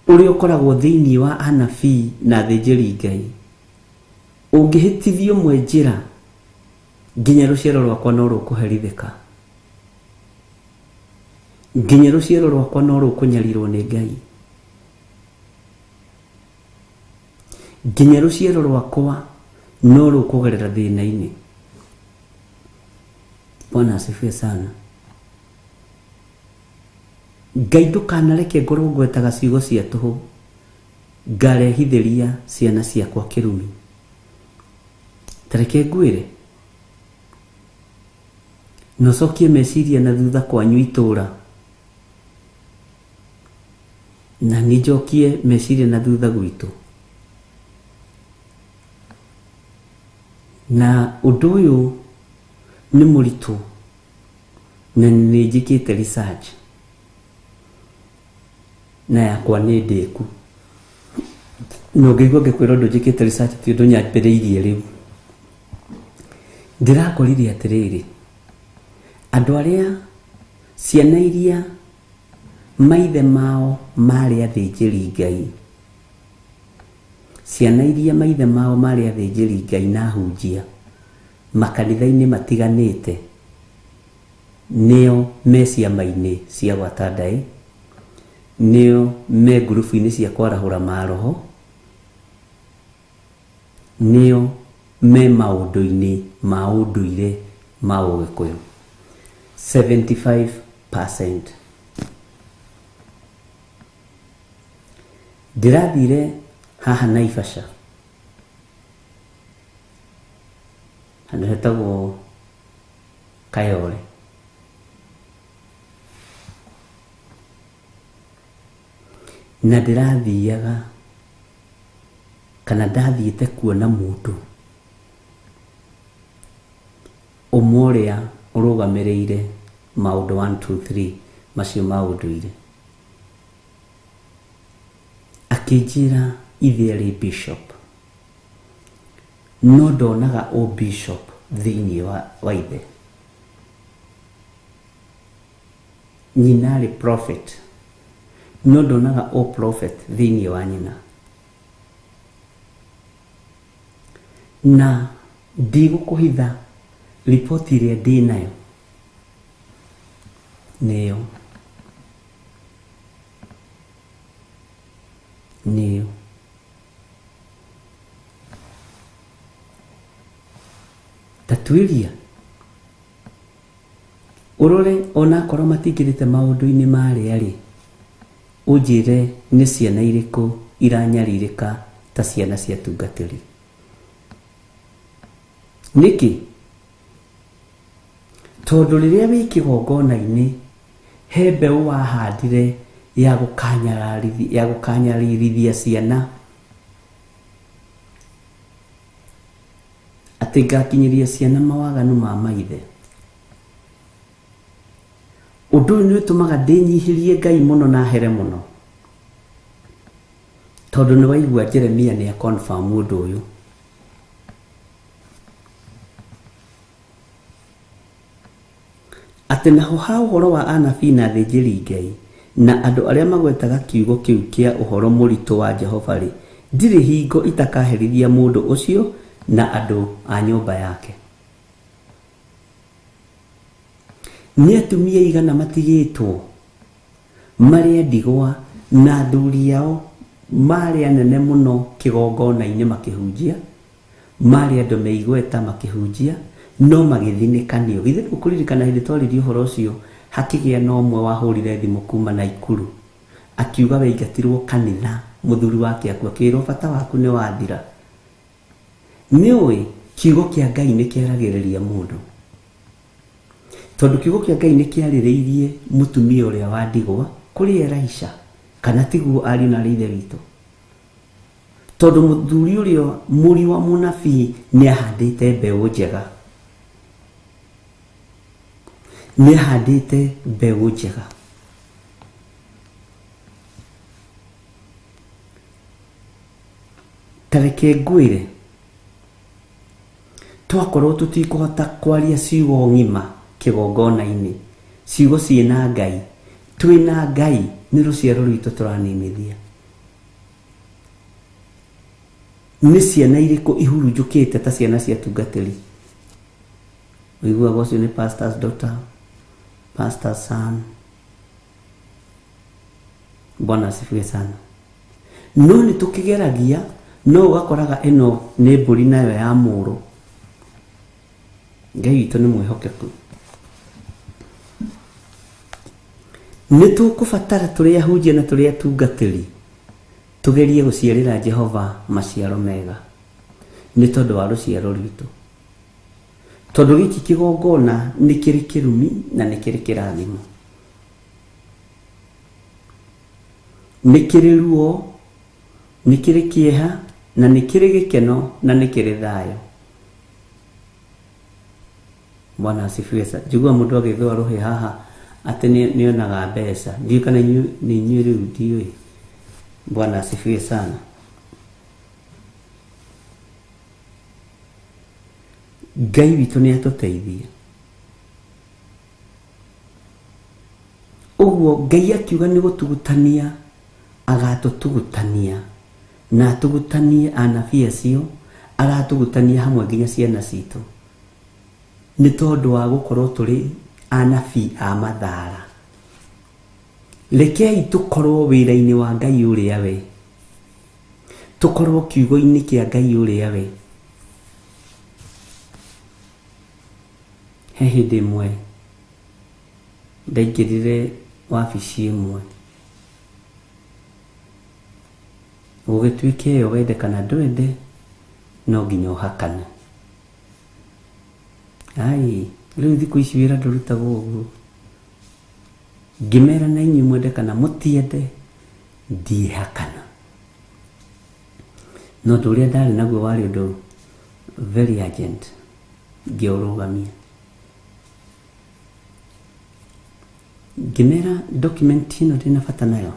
ũrĩa ũkoragwo thĩinĩ wa anabii na athĩnjĩri Ngai, ũngĩhĩtithio mwe njĩra, nginya rũciaro rwakwa no rũkũherithĩka, nginya rũciaro rwakwa no rũkũnyarirwo nĩ Ngai, nginya rũciaro rwakwa no rũkũgerera thĩna-inĩ. Bwana asifiwe sana. Ngai ndũkanareke ngorwo ngwetaga ciugo cia tũhũ, ngarehithĩria ciana ciakwa kĩrumi. Tareke ngwĩre, nocokie meciria na thutha kwanyu itũũra, na nĩnjokie meciria na thutha gwitũ. Na ũndũ ũyũ nĩ mũritũ na nĩ njĩkĩte research na yakwa nĩ ndĩku. No ngĩigua ngĩkwĩra ũndũ njĩkĩte research ti ũndũ nyambĩrĩirie rĩu. Ndĩrakorire atĩrĩrĩ, andũ arĩa ciana iria maithe mao marĩ athĩnjĩri Ngai, ciana iria maithe mao marĩ athĩnjĩri Ngai na hunjia makanitha-inĩ matiganĩte, nĩo me ciama-inĩ cia gwata ndaĩ, nĩo me ngurubu-inĩ cia kwarahũra maroho, nĩo me maũndũ-inĩ ma ũndũire ma Ũgĩkũyũ. 75%. Ndĩrathire haha Naivasha, handũ hetagwo Kayole, na ndĩrathiaga kana ndathiĩte kuona mũndũ ũmwe ũrĩa ũrũgamĩrĩire maũndũ 1, 2, 3 macio ma ũndũire, akĩnjĩra ithe arĩ bishop, no ndonaga o bishop thĩinĩ wa ithe. Nyina arĩ prophet, no ndonaga o prophet thĩinĩ wa nyina. Na ndigũkũhitha riboti ĩrĩa ndĩ nayo nĩyo tatuĩria ũrore ona akorwo matingĩrĩte maũndũ-inĩ marĩa rĩ, ũnjĩre nĩ ciana irĩkũ iranyarirĩka ta ciana cia tungatĩri. Nĩkĩ? Tondũ rĩrĩa wĩ kĩgongona-inĩ he mbeũ wahandire ya gũkanyarĩrithia ciana atĩ ngakinyĩria ciana mawaganu ma maithe. Ũndũ ũyũ nĩ ũtũmaga ndĩnyihĩrie Ngai mũno na here mũno, tondũ nĩ waigua Jeremia nĩ confirm ũndũ ũyũ. Atĩ naho ha ũhoro wa anabii na athĩnjĩri Ngai na andũ arĩa magwetaga kiugo kĩu kĩa ũhoro mũritũ wa Jehova rĩ, ndirĩ hingo itakaherithia mũndũ ũcio na andũ a nyũmba yake. Nĩ atumia igana matigĩtwo marĩ ndigwa na athuri ao marĩ anene mũno kĩgongona-inĩ makĩhunjia, marĩ andũ meigweta makĩhunjia, no magĩthinĩkanio. Githĩ ndũkũririkana hĩndĩ twaririe ũhoro ũcio hakĩgĩa na ũmwe wahũrire thimũ kuma Naikuru akiuga waingatirwo kanitha, mũthuri wake akua, akĩrwo bata waku nĩ wathira. Nĩũĩ kiugo kĩa Ngai nĩ kĩaragĩrĩria mũndũ, tondũ kiugo kĩa Ngai nĩ kĩarĩrĩirie mũtumia ũrĩa wa ndigwa kũrĩ Elisha, kana tiguo ariũ na ithe witũ, tondũ mũthuri ũrĩa mũri wa mũnabii nĩ ahandĩte mbeũ njega, nĩ ahandĩte mbeũ njega. Tareke ngwĩre, twakorwo tũtikũhota kwaria ciugo ng'ima kĩgongona-inĩ, ciugo ciĩna Ngai, twĩna Ngai, nĩ rũciaro rwitũ tũranĩmithia. Nĩ ciana irĩkũ ihurunjũkĩte ta ciana cia tungatĩri? Ũiguaga ũcio nĩ pastor's daughter, pastor's son. Bwana asifiwe sana. No nĩ tũkĩgeragia, no ũgakoraga ĩno nĩ mbũri nayo ya mũrũ. Ngai witũ nĩ mwĩhokeku. Nĩ tũkũbatara tũrĩa ahunjia na tũrĩa atungatĩri tũgerie gũciarĩra Jehova maciaro mega, nĩ tondũ wa rũciaro rwitũ. Tondũ gĩkĩ kĩgongona nĩ kĩrĩ kĩrumi na nĩ kĩrĩ kĩrathimo, nĩ kĩrĩ ruo, nĩ kĩrĩ kĩeha, na nĩ kĩrĩ gĩkeno, na nĩ kĩrĩ thayũ. Bwana asifiwe sana. Njigua mũndũ agĩthũa rũhĩ haha atĩ nĩ onaga mbeca. Ndiũ kana nĩ inyuĩ rĩu ndiũĩ. Bwana asifiwe sana. Ngai witũ nĩ atũteithia. Ũguo Ngai akiuga nĩ gũtugutania, agatũtugutania, na atugutanie anabii acio, agatugutania hamwe nginya ciana citũ, nĩ tondũ wa gũkorwo tũrĩ anabii a mathara. Rekei tũkorwo wĩra-inĩ wa Ngai ũrĩa we, tũkorwo kiugo-inĩ kĩa Ngai ũrĩa we. He hĩndĩ ĩmwe ndaingĩrire wabici ĩmwe, gũgĩtuĩka ĩyo wende kana ndwende no nginya ũhakane. Ai, rĩu thikũ ici wĩra ndũrutagwo ũguo. Ngĩmera na inyuĩ mwende kana mũtiende, ndiĩhakana. No ũndũ ũrĩa ndarĩ naguo warĩ ũndũ very urgent, ngĩũrũgamia. Ngĩmera document ĩno ndĩna bata nayo,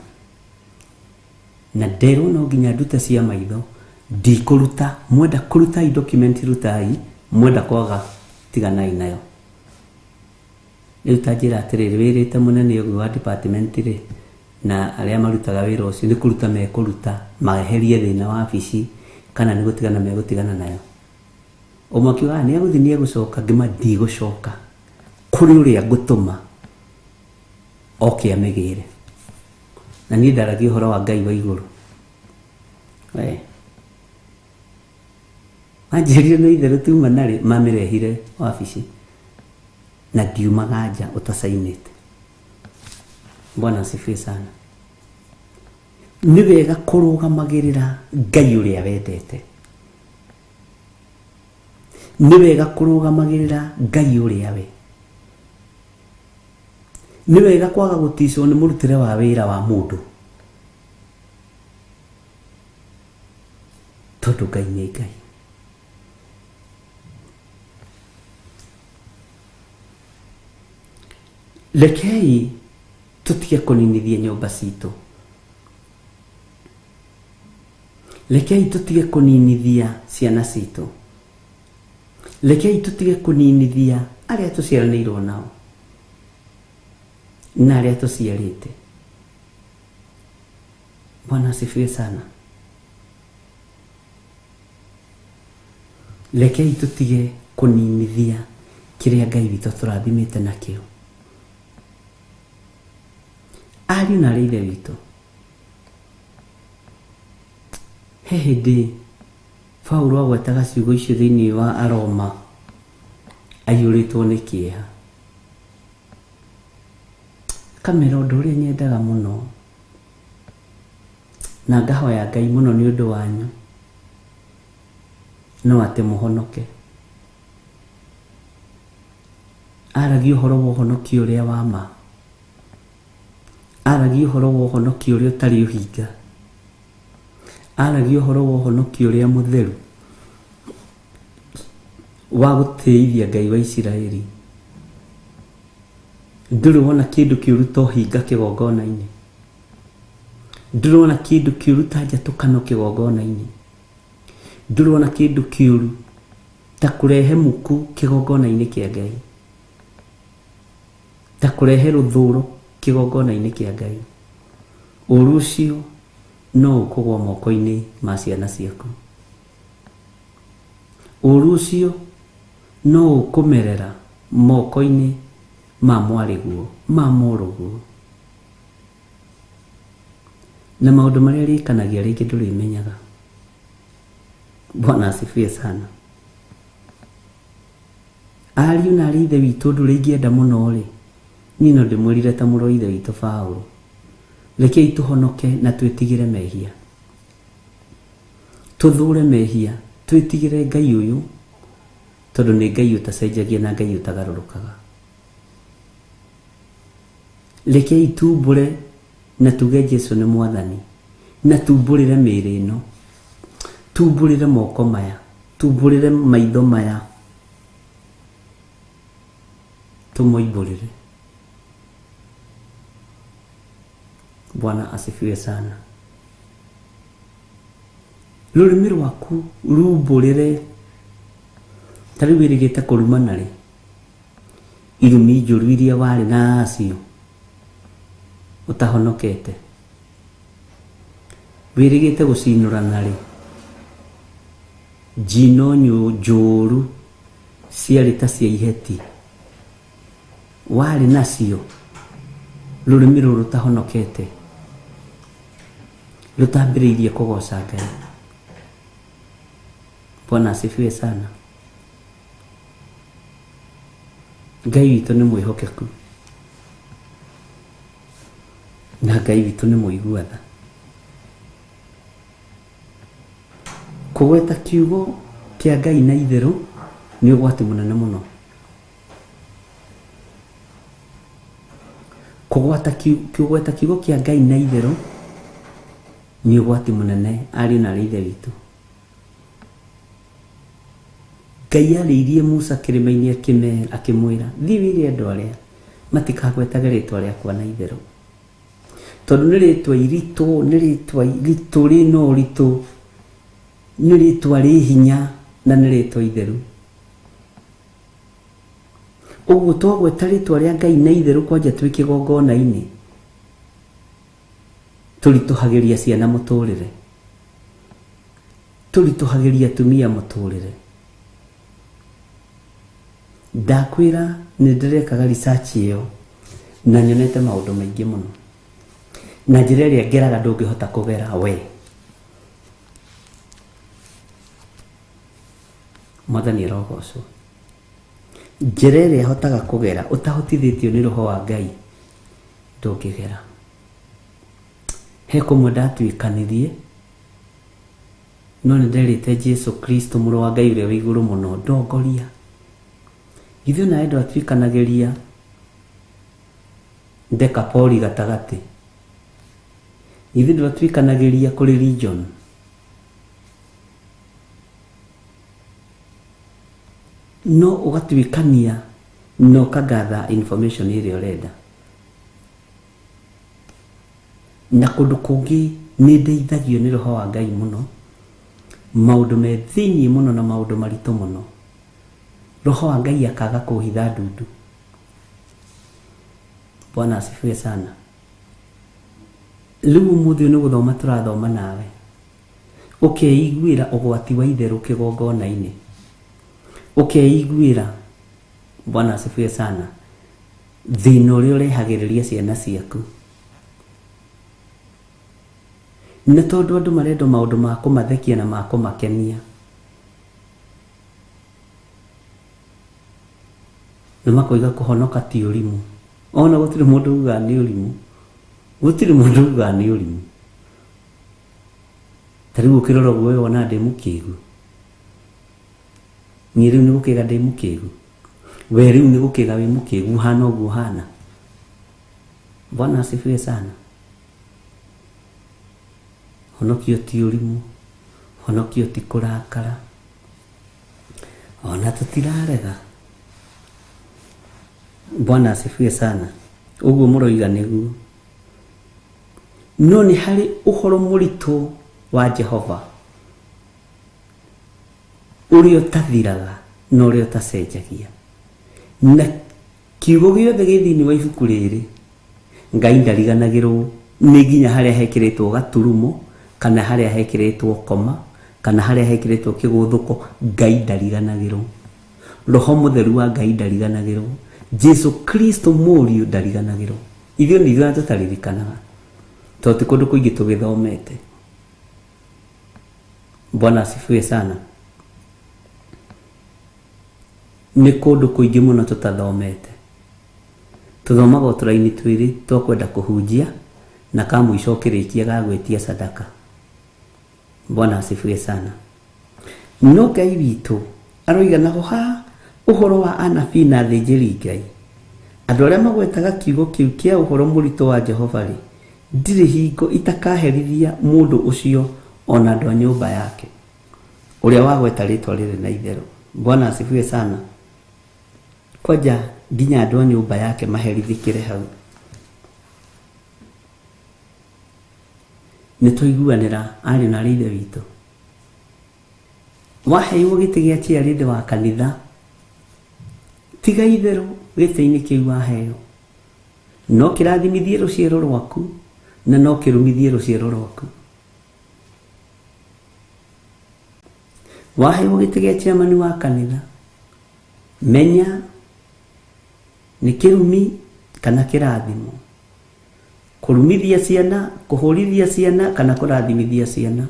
na nderwo no nginya ndute cia maitho, ndikũruta. Mwenda kũruta document rutai, mwenda kwaga tiganai nayo. Rĩu ta njĩra atĩrĩrĩ, wĩrĩte mũnene ũguo wa department rĩ, na arĩa marutaga wĩra ũcio nĩ kũruta mekũruta, maherie thĩna wa wabici, kana nĩ gũtigana megũtigana nayo. Ũmwe akiuga nĩ egũthiĩ nĩ egũcoka, ngĩma ndigũcoka, kũrĩ ũrĩa ngũtũma oke amĩgĩre. Na niĩ ndaragia ũhoro wa Ngai wa igũrũ. Manjĩrire nĩ itherũ tu mamĩrehire wabici, na ndiumaga nja ũtacainĩte. Bwana asifiwe sana. Nĩ wega kũrũgamagĩrĩra Ngai ũrĩa wendete. Nĩ wega kũrũgamagĩrĩra Ngai ũrĩa we. Nĩ wega kwaga gũticwo nĩ mũrutĩre wa wĩra wa mũndũ, tondũ Ngai nĩ Ngai. Rekei tũtige kũninithia nyũmba citũ. Rekei tũtige kũninithia ciana citũ. Rekei tũtige kũninithia arĩa tũciaranĩirwo nao na arĩa tũciarĩte. Bwana asifiwe sana. Rekei tũtige kũninithia kĩrĩa Ngai witũ tũrathimĩte nakĩo. Ariũ na ithe witũ, he hindi Paulo agwetaga ciugo icio thiini wa Aroma aiyũrĩtwo nĩ kĩeha. Kamera ũndũ ũrĩa nyendaga mũno na ngahoya Ngai mũno nĩ ũndũ wanyu no atĩ mũhonoke. Aragia ũhoro wa ũhonokio ũrĩa wa ma, aragia ũhoro wa ũhonokio ũrĩa ũtarĩ ũhinga, aragia ũhoro wa ũhonokio ũrĩa mũtheru wa gũtĩithia Ngai wa Isiraeli. Ndũrĩ wona kĩndũ kĩũru ta ũhinga kĩgongona-inĩ, ndũrĩ wona kĩndũ kĩũru ta njatũkano kĩgongona-inĩ, ndũrĩ wona kĩndũ kĩũru ta kũrehe muku kĩgongona-inĩ kĩa Ngai, ta kũrehe rũthũũro kĩgongona-inĩ kĩa Ngai. Ũũru ũcio no ũkũgwa moko-inĩ ma ciana ciaku. Ũũru ũcio no ũkũmerera moko-inĩ ma mwarĩguo, ma mũrũguo. Na maũndũ marĩa rĩkanagia rĩngĩ ndũrĩmenyaga. Bwana asifiwe sana. Ariũ na arĩ ithe witũ ũndũ ũrĩa ingĩenda mũno rĩ, niĩ no ndĩmwĩrire ta mũrũ wa ithe witũ Paulo, rekei tũhonoke na twĩtigĩre mehia, tũthũũre mehia, twĩtigĩre Ngai ũyũ tondũ nĩ Ngai ũtacenjagia na Ngai ũtagarũrũkaga. Rekei tumbũre na tuge Jesũ nĩ Mwathani, na tumbũrĩre mĩĩrĩ ĩno, tumbũrĩre moko maya, tumbũrĩre maitho maya, tũmoimbũrĩre. Bwana asifiwe sana. Rũrĩmĩ rwaku rumbũrĩre. Ta rĩu wĩrĩgĩte kũrumana rĩ, irumi njũru iria warĩ nacio ũtahonokete, wĩrĩgĩte gũcinũrana rĩ, njino njũru ciarĩ ta cia iheti warĩ nacio, rũrĩmĩ rũrũ rũtahonokete, rũtambĩrĩirie kũgoca Ngai. Bwana asifiwe sana. Ngai witũ nĩ mwĩhokeku na Ngai witũ nĩ mũiguatha. Kũgweta kiugo kĩa Ngai na itherũ nĩ ũgwati mũnene mũno. Kũgweta kiugo kĩa Ngai na itherũ nĩ ũgwati mũnene ariũ na arĩ ithe witũ. Ngai arĩirie Musa kĩrĩma-inĩ akĩmwĩra, thiĩ wĩre andũ arĩa matikagwetage rĩtwa rĩakwa na itherũ, tondũ nĩ rĩtwa iritũ, nĩ rĩtwa iritũ rĩna ũritũ, nĩ rĩtwa rĩ hinya na nĩ rĩtwa itheru. Ũguo twagweta rĩtwa rĩa Ngai na itherũ kwanja twĩ kĩgongona-inĩ, tũritũhagĩria ciana mũtũrĩre, tũritũhagĩria atumia mũtũrĩre. Ndakwĩra nĩ ndĩrekaga research ĩyo na nyonete maũndũ maingĩ mũno, na njĩra ĩrĩa ngeraga ndũngĩhota kũgera we. Mwathani arogocwo. Njĩra ĩrĩa hotaga kũgera ũtahotithĩtio nĩ Roho wa Ngai ndũngĩgera. He kũmwe ndatuĩkanirie, no nĩ nderĩte Jesũ Kristo mũrũ wa Ngai ũrĩa wĩ igũrũ mũno ndongoria. Ithuĩ nawe ndwatuĩkanagĩria Dekapoli gatagatĩ, ithuĩ ndwatuĩkanagĩria kũrĩ region, no ũgatuĩkania na ũkagatha information ĩrĩa ũrenda. Na kũndũ kũngĩ nĩ ndeithagio nĩ Roho wa Ngai mũno, maũndũ me thĩiniĩ mũno na maũndũ maritũ mũno. Roho wa Ngai akaga kũhitha ndundu. Bwana asifiwe sana. Rĩu ũmũthĩ nĩ gũthoma tũrathoma nawe, ũkeiguĩra ũgwati wa itherũ kĩgongona-inĩ, ũkeiguĩra, Bwana asifiwe sana, thĩna ũrĩa ũrehagĩrĩria ciana ciaku. nĩ tondũ andũ marenda maũndũ ma kũmathekia na ma kũmakenia. Nĩ makoiga kũhonoka ti ũrimũ. Ona gũtirĩ mũndũ ugaga nĩ ũrimũ. Gũtirĩ mũndũ ugaga nĩ ũrimũ. Tarĩu ũkĩrora ũguo we wona ndĩ mũkĩgu. Niĩ rĩu nĩ gũkĩga ndĩ mũkĩgu. We rĩu nĩ gũkĩga wĩ mũkĩgu ũhana ũguo ũhana. Bwana asifiwe sana. Honokio ti ũrimũ. Honokio ti kũrakara. Ona tũtirarega. Bwana asifiwe sana. Uguo mũroiga nĩguo. No nĩ harĩ ũhoro mũritũ wa Jehova ũrĩa ũtathiraga na ũrĩa ũtacenjagia. Na kiugo gĩothe gĩ thĩinĩ wa ibuku rĩrĩ Ngai ndariganagĩrwo nĩ nginya harĩa hekĩrĩtwo gaturumo kana harĩa hekĩrĩtwo koma kana harĩa hekĩrĩtwo kĩgũthũko. Ngai ndariganagĩrwo. Roho Mũtheru wa Ngai ndariganagĩrwo. Jesu Kristo Mũriũ ndariganagĩrwo. Ithuĩ nĩ ithuĩ tũtaririkanaga tondũ ti kũndũ kũingĩ tũgĩthomete. Bwana asifiwe sana. Nĩ kũndũ kũingĩ mũno tũtathomete. Tũthomaga tũraini twĩrĩ twa kwenda kũhunjia na ka mũico kĩrĩkia ga gwĩtia sadaka. Bwana asifiwe sana. No Ngai witũ aroiga naho ha ũhoro wa anabii na athĩnjĩri Ngai. Andũ arĩa magwetaga kiugo kĩu kĩa ũhoro mũritũ wa Jehova rĩ, ndirĩ hingo itakaherithia mũndũ ũcio ona andũ a nyũmba yake ũrĩa wagweta rĩtwa rĩrĩ na itherũ. Bwana asifiwe sana. Kwanja nginya andũ a nyũmba yake maherithĩkĩre hau. Nĩ tũiguanĩra ariũ na ithe witũ. Waheirwo gĩtĩ gĩa ciarĩndĩ wa kanitha, tiga itherũ gĩtĩ-inĩ kĩu waheo. No kĩrathimithie rũciaro rwaku na no kĩrumithie rũciaro rwaku. Waheirwo gĩtĩ gĩa chairman wa kanitha, menya nĩ kĩrumi kana kĩrathimo. Kũrumithia ciana, kũhũrithia ciana kana kũrathimithia ciana.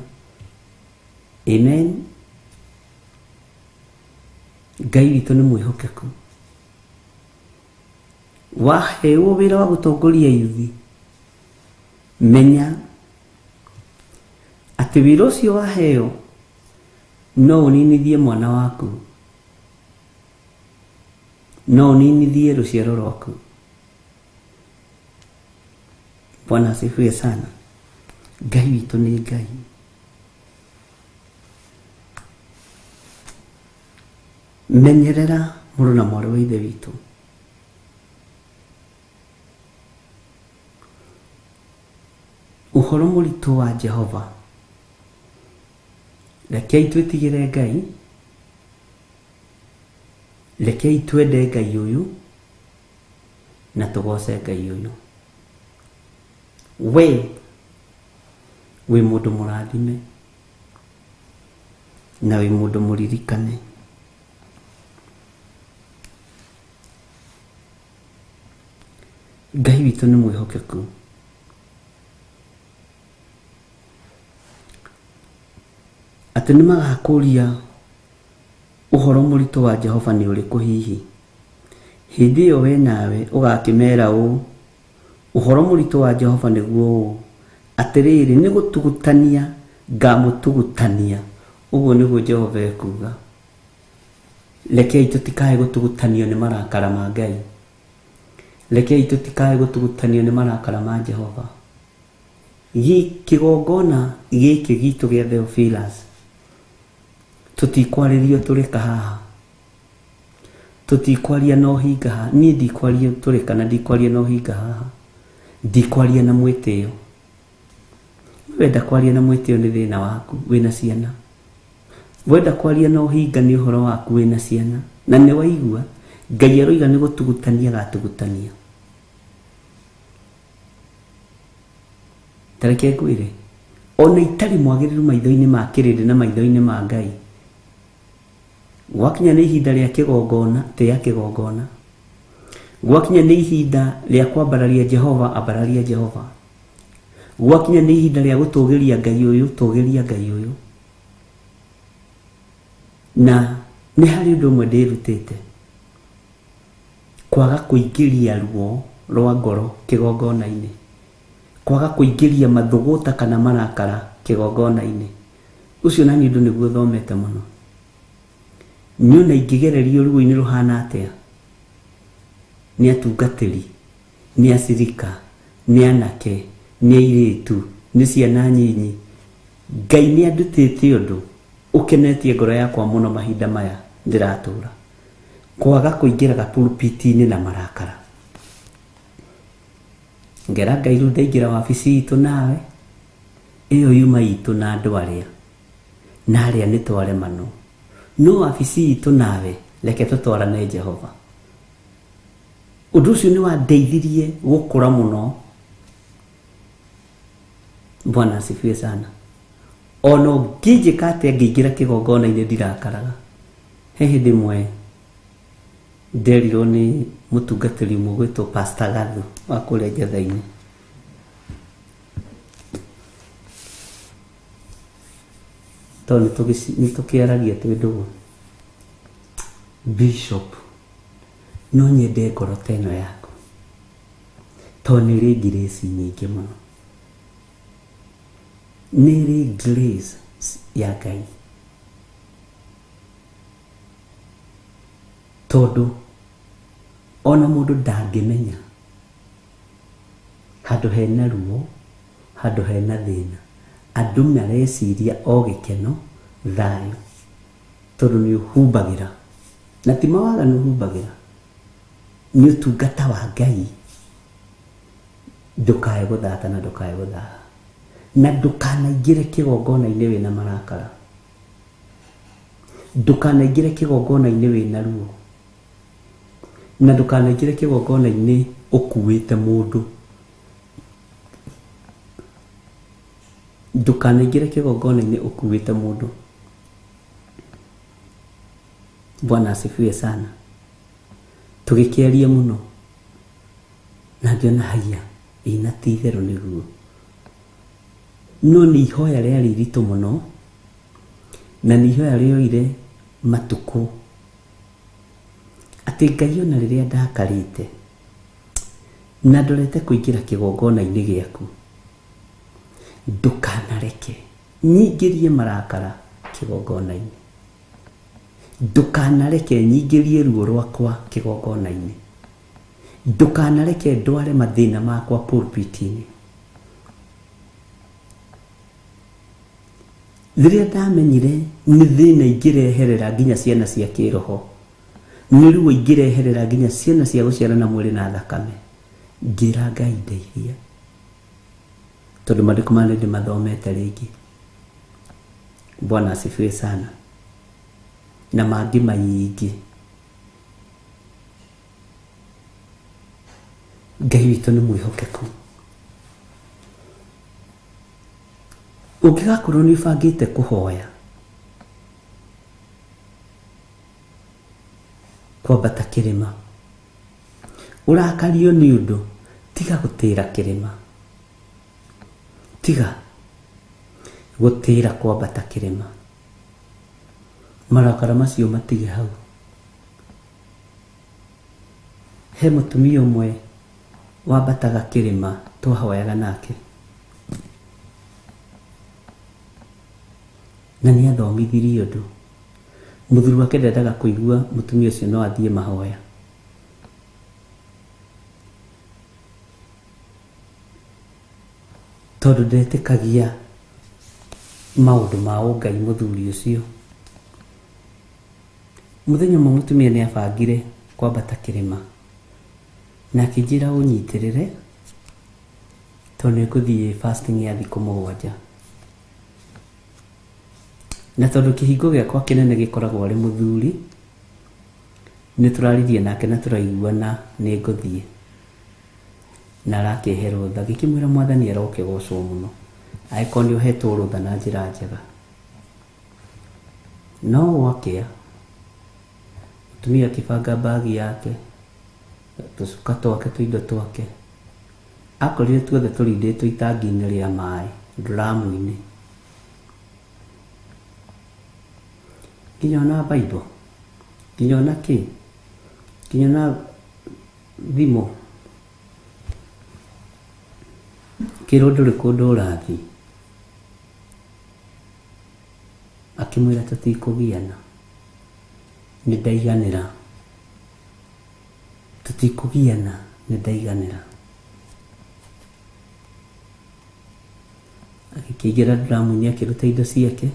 Amen. Ngai witũ nĩ mwĩhokeku. Waheirwo wĩra wa gũtongoria yuthi, menya atĩ wĩra ũcio waheo no ũninithie mwana waku, no ũninithie rũciaro rwaku. Bwana asifiwe sana. Ngai witũ nĩ Ngai. Menyerera mũrũ na mwarĩ wa ithe witũ. Ũhoro mũritũ wa Jehova. Rekei twĩtigĩre Ngai. Rekei twende Ngai ũyũ na tũgoce Ngai ũyũ. We wĩ mũndũ mũrathime na wĩ mũndũ mũririkane. Ngai witũ nĩ mwĩhokeku. Atĩ nĩ magakũria ũhoro mũritũ wa Jehova nĩ ũrĩkũ hihi. Hĩndĩ ĩyo we nawe ũgakĩmera ũũ, ũhoro mũritũ wa Jehova nĩguo ũũ, atĩrĩrĩ nĩ gũtugutania ngamũtugutania. Ũguo nĩguo Jehova ekuga. Rekei tũtikae gũtugutanio nĩ marakara ma Ngai. Rekei tũtikae gũtugutanio nĩ marakara ma Jehova. Kĩgongona gĩkĩ gitũ gĩa Theophilus tũtikwarĩrio tũrĩ haha. Tũtikwaria na ũhinga haha. Niĩ ndikwaria tũrĩ kana ndikwaria na ũhinga haha. Ndikwaria na mwĩtĩo. Wenda kwaria na mwĩtĩo nĩ thĩna waku wĩna ciana. Wenda kwaria na ũhinga nĩ ũhoro waku wĩna ciana. Na nĩ waigua Ngai aroiga nĩ gũtugutania gatugutania. Tareke ngwĩre, ona itarĩ mwagĩrĩru maitho-inĩ ma kĩrĩndĩ na maitho-inĩ ma Ngai, gwakinya nĩ ihinda rĩa kĩgongona, tĩa kĩgongona. Gwakinya nĩ ihinda rĩa kwambararia Jehova, ambararia Jehova. gwakinya nĩ ihinda rĩa gũtũgĩria Ngai ũyũ na nĩ harĩ ũndũ ũmwe ndĩrutĩte, kwaga kũingĩria ruo rwa ngoro kĩgongona-inĩ, kwaga kũingĩria mathũgũta kana marakara kĩgongona-inĩ. Ũcio na nĩ ũndũ nĩguo thomete mũno. Niona ingĩgererio ruo-inĩ rũhana atĩa, nĩ atungatĩri, nĩ acirika, nĩ anake, nĩ airĩtu, nĩ ciana nyinyi, Ngai nĩ andutĩte ũndũ ũkenetie ngoro yakwa mũno mahinda maya ndĩratũra, kwaga kũingĩraga pulpiti-inĩ na marakara. Ngera Ngai rĩu ndaingĩra wabici itũ nawe, ĩyo yuma itũ na andũ arĩa na arĩa nĩ twaremano, no wabici itũ nawe reke tũtwarane Jehova. Ũndũ ũcio nĩ wandeithirie gũkũra mũno. Bwana asifiwe sana. Ono ngĩnjĩka atĩa ngĩingĩra kĩgongona-inĩ ndirakaraga. He hĩndĩ ĩmwe nderirwo nĩ mũtungatĩri ũmwe gwĩtwo Pastor Gathu wa kũrĩa Njetha-inĩ, tondũ nĩ tũkĩaragia twĩ ndũgũ, Bishop, no nyende ngoro ta ĩno yaku, tondũ nĩ ĩrĩ grace nyingĩ mũno, nĩ ĩrĩ grace ya Ngai, tondũ ona mũndũ ndangĩmenya handũ hena ruo, handũ hena thĩna, andũ mareciria o gĩkeno, thayũ, tondũ nĩ ũhumbagĩra, na ti mawaganu ũhumbagĩra, nĩ ũtungata wa Ngai. Ndũkae gũthata na ndũkae gũthaha, na ndũkanaingĩre kĩgongona-inĩ wĩna marakara, ndũkanaingĩre kĩgongona-inĩ wĩna ruo, na ndũkanaingĩre kĩgongona-inĩ ũkuĩte mũndũ, ndũkanaingĩre kĩgongona-inĩ ũkuĩte mũndũ. Bwana asifiwe sana. Tũgĩkĩaria mũno na ngĩona haiya ina ti itherũ nĩguo, no nĩ ihoya rĩarĩ iritũ mũno, na nĩ ihoya rĩoire matukũ, atĩ Ngai ona rĩrĩa ndakarĩte na ndorete kũingĩra kĩgongona-inĩ gĩaku, ndũkanareke nyingĩrie marakara kĩgongona-inĩ, ndũkanareke nyingĩrie ruo rwakwa kĩgongona-inĩ, ndũkanareke ndware mathĩna makwa pulpiti-inĩ. Rĩrĩa ndamenyire nĩ thĩna ingĩreherera nginya ciana cia kĩroho, nĩ ruo ingĩreherera nginya ciana cia gũciarana mwĩrĩ na thakame, ngĩra Ngai ndeithia, tondũ maandĩko maya ndĩmathomete rĩngĩ. Bwana asifiwe sana. Na mangĩ maingĩ. Ngai witũ nĩ mwĩhokeku. Ũngĩgakorwo nĩ ũbangĩte kũhoya, kwambata kĩrĩma, ũrakario nĩ ũndũ, tiga gũtĩra kĩrĩma, tiga gũtĩra kwambata kĩrĩma, marakara macio matige hau. He mũtumia ũmwe wambataga kĩrĩma twahoyaga nake, na nĩ athomithirie ũndũ, mũthuri wake ndendaga kũigua mũtumia ũcio no athiĩ mahoya, tondũ ndetĩkagia maũndũ ma ũngai mũthuri ũcio. Mũthenya ũmwe mũtumia nĩ abangire kwambata kĩrĩma, na akĩnjĩra ũnyitĩrĩre, tondũ nĩ ngũthiĩ fasting ya thikũ 7, na tondũ kĩhingo gĩakwa kĩnene gĩkoragwo arĩ mũthuri, nĩ tũraririe nake na tũraiguana nĩ ngũthiĩ, na arakĩhe rũtha, gĩkĩmwĩra Mwathani arokĩgocwo mũno, angĩkorwo nĩ ũhetwo rũtha na njĩra njega. No gwakĩa, mũtumia akĩbanga bagi yake, tũcuka twake, tũindo twake, akorire tuothe tũrindĩtwo itangi-inĩ rĩa maĩ nduramu-inĩ. Nginya ona Bible, nginya ona kĩ, nginya ona thimũ, kĩrwo ndũrĩ kũndũ ũrathiĩ. Akĩmwĩra tũtikũgiana, nĩ ndaiganĩra, tũtikũgiana, nĩ ndaiganĩra. Akĩingĩra nduramu-inĩ akĩruta indo ciake,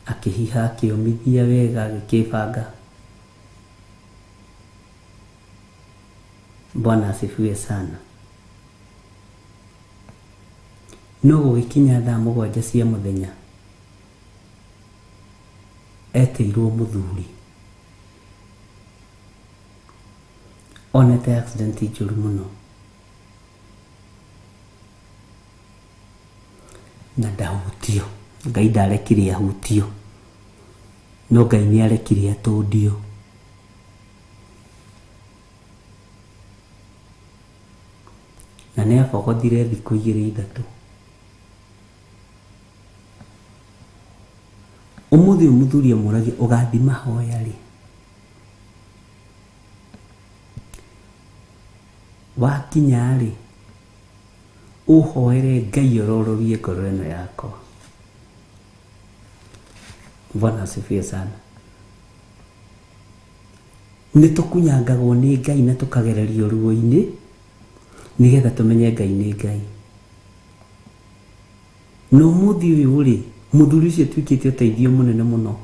akĩhiha akĩũmithia wega agĩkĩbanga. Bwana asifiwe sana. No gũgĩkinya thaa 7 cia mũthenya etĩirwo mũthuri, onete accident njũru mũno na ndahutio. Ngai ndarekire ahutio, no Ngai nĩ arekire atũndio. Na nĩ abogothire thikũ 2-3. Ũmũthĩ mũthuri amũragia ũgathiĩ mahoya rĩ? Wakinya rĩ, ũhoere Ngai orororie ngoro ĩno yakwa. Bwana asifiwe sana. Nĩ tũkunyangagwo nĩ Ngai na tũkagererio ruo-inĩ nĩgetha tũmenye Ngai nĩ Ngai. No mũthĩ ũyũ rĩ, mũthuri ũcio tuĩkĩte ũteithio mũnene mũno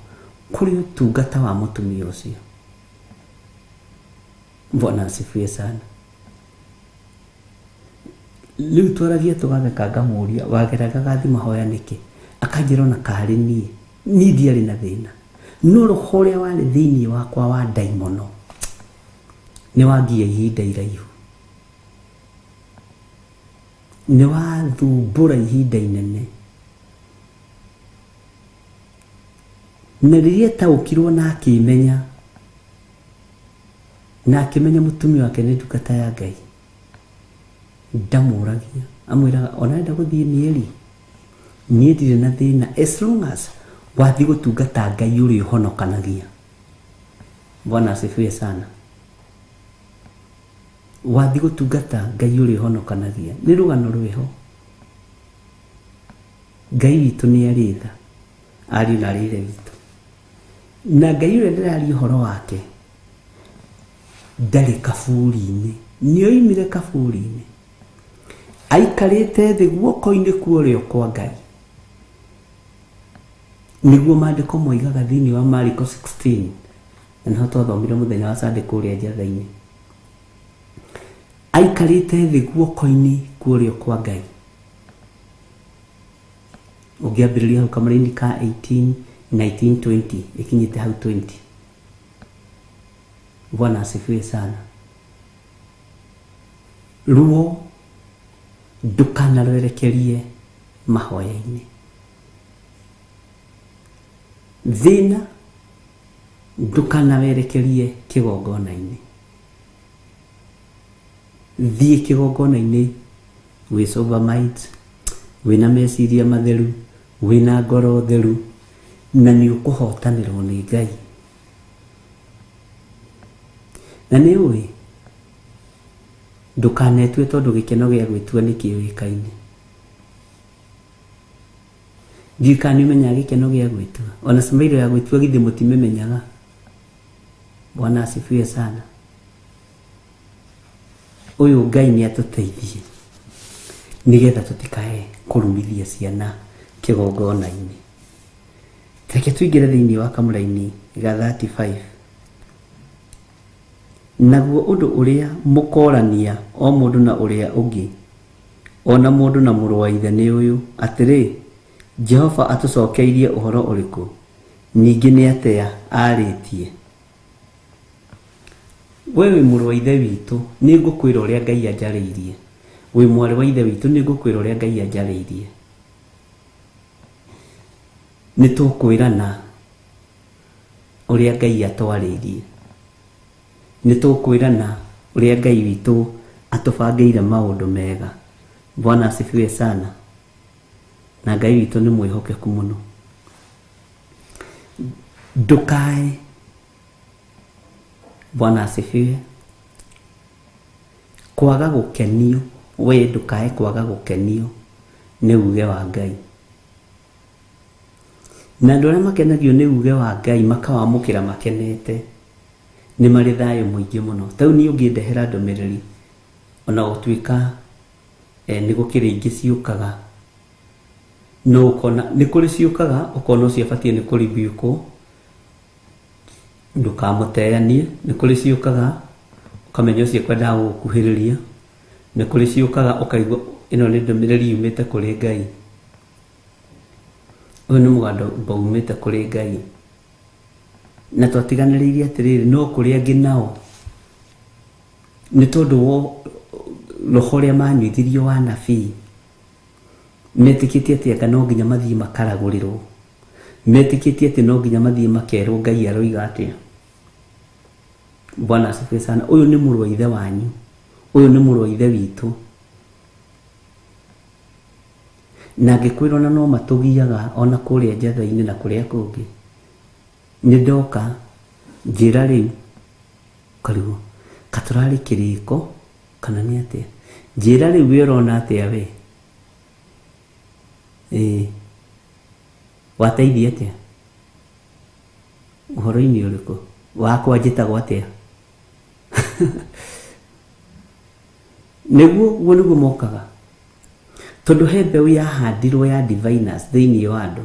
kũrĩ ũtungata wa mũtumia ũcio. Bwana asifiwe sana. Rĩu twaragia tũgatheka ngamũria wageraga gathi mahoya nĩkĩ? Akanjĩra ona karĩ niĩ ndiarĩ na thĩna, no roho ũrĩa warĩ thĩinĩ wakwa wa ndaimono nĩ wangia ihinda iraihu, nĩ wathumbũra ihinda inene. Na rĩrĩa taũkirwo na akĩmenya, na akĩmenya mũtumia wake nĩ ndungata ya Ngai, ndamũragia, amwĩraga ona enda gũthiĩ mĩeri, niĩ ndirĩ na thĩna as long as wathiĩ gũtungata Ngai ũrĩa ũhonokanagia. Bwana asifiwe sana. Wathiĩ gũtungata Ngai ũrĩa ũhonokanagia, nĩ rũgano rwĩho. Ngai witũ nĩ arĩ tha, ariũ na arĩ ithe witũ. Na Ngai ũrĩa ndĩraria ũhoro wake ndarĩ kaburi-inĩ, nĩ oimire kaburi-inĩ, aikarĩte thĩ guoko-inĩ kwa ũrĩo kwa Ngai. Nĩguo maandĩko moigaga thĩinĩ wa Mariko 16, na nĩho twathomire mũthenya wa Sunday kũrĩa njatha-inĩ. Aikarĩte thĩ guoko-inĩ kwa ũrĩo kwa Ngai. Ũngĩambĩrĩria hau kamũra-inĩ ka 18, 19, 20, ĩkinyĩte hau 20. Bwana asifiwe sana. Ruo ndũkanarwerekerie mahoya-inĩ. Thĩna ndũkanawerekerie kĩgongona-inĩ. Thiĩ kĩgongona-inĩ wĩ sober-minded, wĩna meciria matheru, wĩna ngoro theru, na nĩ ũkũhotanĩrwo nĩ Ngai. Na nĩ ũĩ ndũkanetue tondũ gĩkeno gĩa gwĩtua nĩ kĩũĩkaine. Ndika nĩmenyaga gĩkeno gĩa gwĩtua, ona smile ya gwĩtua githĩ mũtimemenyaga. Bwana asifiwe sana. Ũyũ Ngai nĩ atũteithie nĩgetha tũtikae kũrumithia ciana kĩgongona-inĩ. Reke tũingĩre thĩinĩ wa kamũra-inĩ ga 35. Naguo ũndũ ũrĩa mũkorania o mũndũ na ũrĩa ũngĩ, ona mũndũ na mũrũ wa ithe nĩ ũyũ, atĩrĩ, Jehova atũcokeirie ũhoro ũrĩkũ? Ningĩ nĩ atĩa arĩtie? Wewe mũrũ wa ithe witũ, nĩ ngũkwĩra ũrĩa Ngai anjarĩirie. Wĩ mwarĩ wa ithe witũ, nĩ ngũkwĩra ũrĩa Ngai anjarĩirie. Nĩ tũkwĩrana ũrĩa Ngai atwarĩirie. Nĩ tũkwĩrana ũrĩa Ngai witũ atũbangĩire maũndũ mega. Bwana asifiwe sana. Na Ngai witũ nĩ mwĩhokeku mũno. Ndukae. Bwana asifiwe. Kwaga gũkenio, we ndukae kwaga gũkenio nĩ uge wa Ngai. Na andũ arĩa makenagio nĩ uge wa Ngai makawamũkĩra makenete nĩ marĩ thayũ mũingĩ mũno. Tau niĩ ũngĩndehera ndũmĩrĩri ona gũtuĩka nĩ gũkĩrĩ ingĩ ciũkaga, no ũkona nĩ kũrĩ ciũkaga ũkona ũcio abatiĩ nĩ kũribukwo, ndũkamũteanie. Nĩ kũrĩ ciũkaga ũkamenya ũcio ekwendaga gũkuhĩrĩria. Nĩ kũrĩ ciũkaga ũkaigua ĩno nĩ ndũmĩrĩri yumĩte kũrĩ Ngai. Ũyũ nĩ mũgambo umĩte kũrĩ Ngai. Na twatiganĩrĩirie atĩrĩrĩ, no kũrĩ angĩ nao nĩ tondũ wa roho ũrĩa manyuithirio wa nabii, metĩkĩtie atĩ anga no nginya mathiĩ makaragũrĩrwo, metĩkĩtie atĩ no nginya mathiĩ makerwo Ngai aroiga atĩa. Bwana asifiwe sana. Ũyũ nĩ mũrũ wa ithe wanyu, ũyũ nĩ mũrũ wa ithe witũ, na angĩkwĩrwo na no matũgiaga ona kũrĩa njatha-inĩ na kũrĩa kũngĩ. Nĩ ndoka njĩra rĩu karigwo katũrarĩ kĩrĩko kana nĩ atĩa. Njĩra rĩu we ũrona atĩa we? Wateithia atĩa? Ũhoro-inĩ ũrĩkũ? Wakwa njĩtagwo atĩa? Nĩguo nĩguo mokaga. Tondũ he mbeũ yahandirwo ya diviners thĩinĩ wa andũ.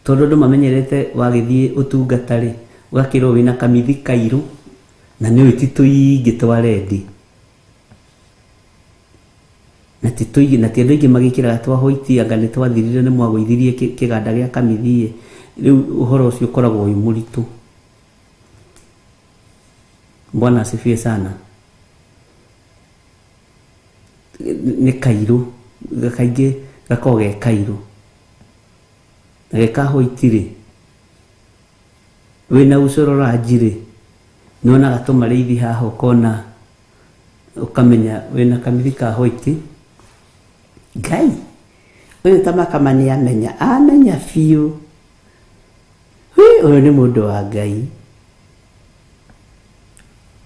Tondũ andũ mamenyerete wagĩthiĩ ũtungatarĩ ũgakĩrwo wĩna kamithi kairũ na nĩ ũĩ ti tũingĩ twa rendi. Na ti tũingĩ, na ti andũ aingĩ magĩkĩraga twa white, anga nĩ twathirire nĩ mwagũithirie kĩganda gĩa kamithi. Rĩu ũhoro ũcio ũkoragwo wĩ mũritũ. Bwana asifiwe sana. Nĩ kairũ, kaingĩ gakoragwo ge kairũ na gekahoiti-rĩ, wĩna ũcoro ranji-rĩ, nĩwona gatũmarĩithi haha ũkona ũkamenya wĩna kamithi ka hoiti. Ngai ũyũ ta makama nĩ amenya biũ. Ũyũ nĩ mũndũ wa Ngai.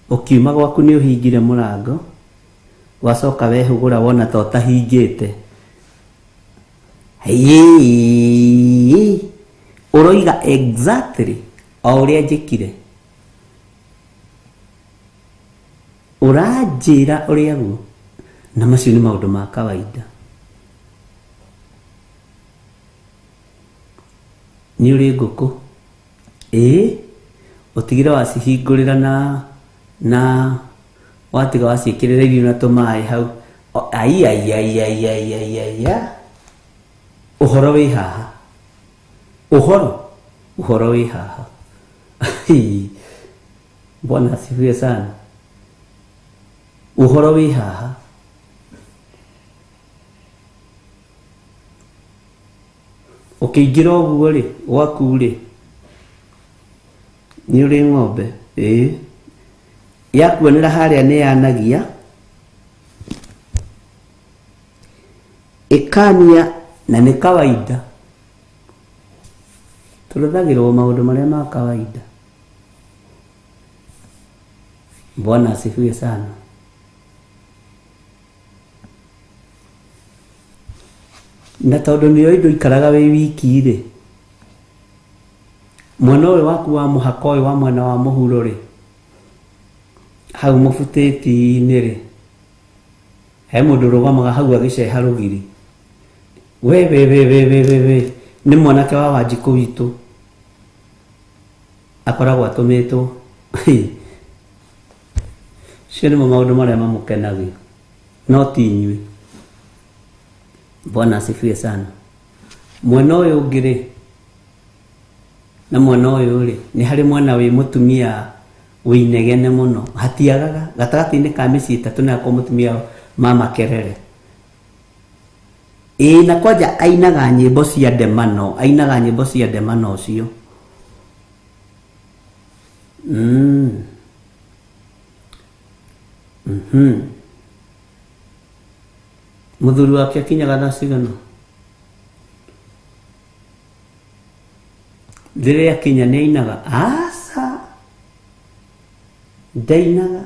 Ũkiuma gwaku nĩ ũhingire mũrango, wacoka wehũgũra wona ta ũtahingĩte, ũroiga exactly o ũrĩa njĩkire. Ũranjĩra ũrĩa guo. Na macio nĩ maũndũ ma kawaida. Nĩ ũrĩ ngũkũ? Ũtigire wacihingũrĩra na watiga waciĩkĩrĩra irio na tũmaĩ hau. Ũhoro wĩ haha. Ũhoro wĩ haha. Bwana asifiwe sana. Ũhoro wĩ haha. Ũkĩingĩra ũguo-rĩ, gwaku-rĩ, nĩ ũrĩ ng'ombe. Yakuonera harĩa nĩ yanagia, ĩkania, na nĩ kawaida. Tũrũthagĩrwo maũndũ marĩa ma kawaida. Bwana asifiwe sana. Na tondũ nĩo indo ikaraga wĩ wiki-rĩ, mwana ũyũ waku wa mũhaka ũyũ wa mwena wa mũhuro-rĩ, hau mũbutĩti-inĩ-rĩ, he mũndũ ũrũgamaga hau agĩceha rũgiri. We nĩ mwanake wa Wanjikũ witũ akoragwo atũmĩtwo. Cio nĩmo maũndũ marĩa mamũkenagia, no ti inyuĩ. Bwana asifiwe sana. Mwena ũyũ ũngĩ-rĩ, na mwena ũyũ-rĩ, nĩ harĩ mwana wĩ mũtumia wĩinegene mũno, hatiagaga gatagatĩ-inĩ ka mĩciĩ ĩtatũ na kwa mũtumia mama Kerere. Na kwanja ainaga nyĩmbo cia ndemano, ainaga nyĩmbo cia ndemano ũcio. Muthuri wake akinyaga thaa cigana? Rĩrĩa akinya nĩ ainaga? Aca, ndainaga.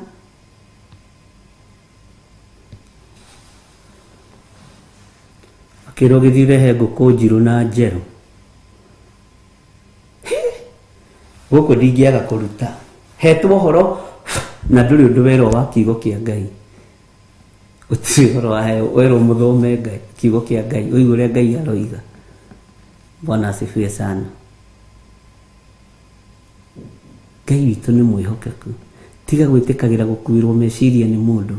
Akĩrwo gĩthiĩ ũrehe ngũkũ njirũ na njerũ. Gũkũ ndingĩaga kũruta. Hetwo ũhoro na ndũrĩ ũndũ werwo wa kiugo kĩa Ngai. Gũtirĩ ũhoro waheo, werwo mũthome Ngai, kiugo kĩa Ngai, ũigue ũrĩa Ngai aroiga. Bwana asifiwe sana. Ngai witũ nĩ mwĩhokeku. Tiga gwĩtĩkagĩra gũkuĩrwo meciria nĩ mũndũ.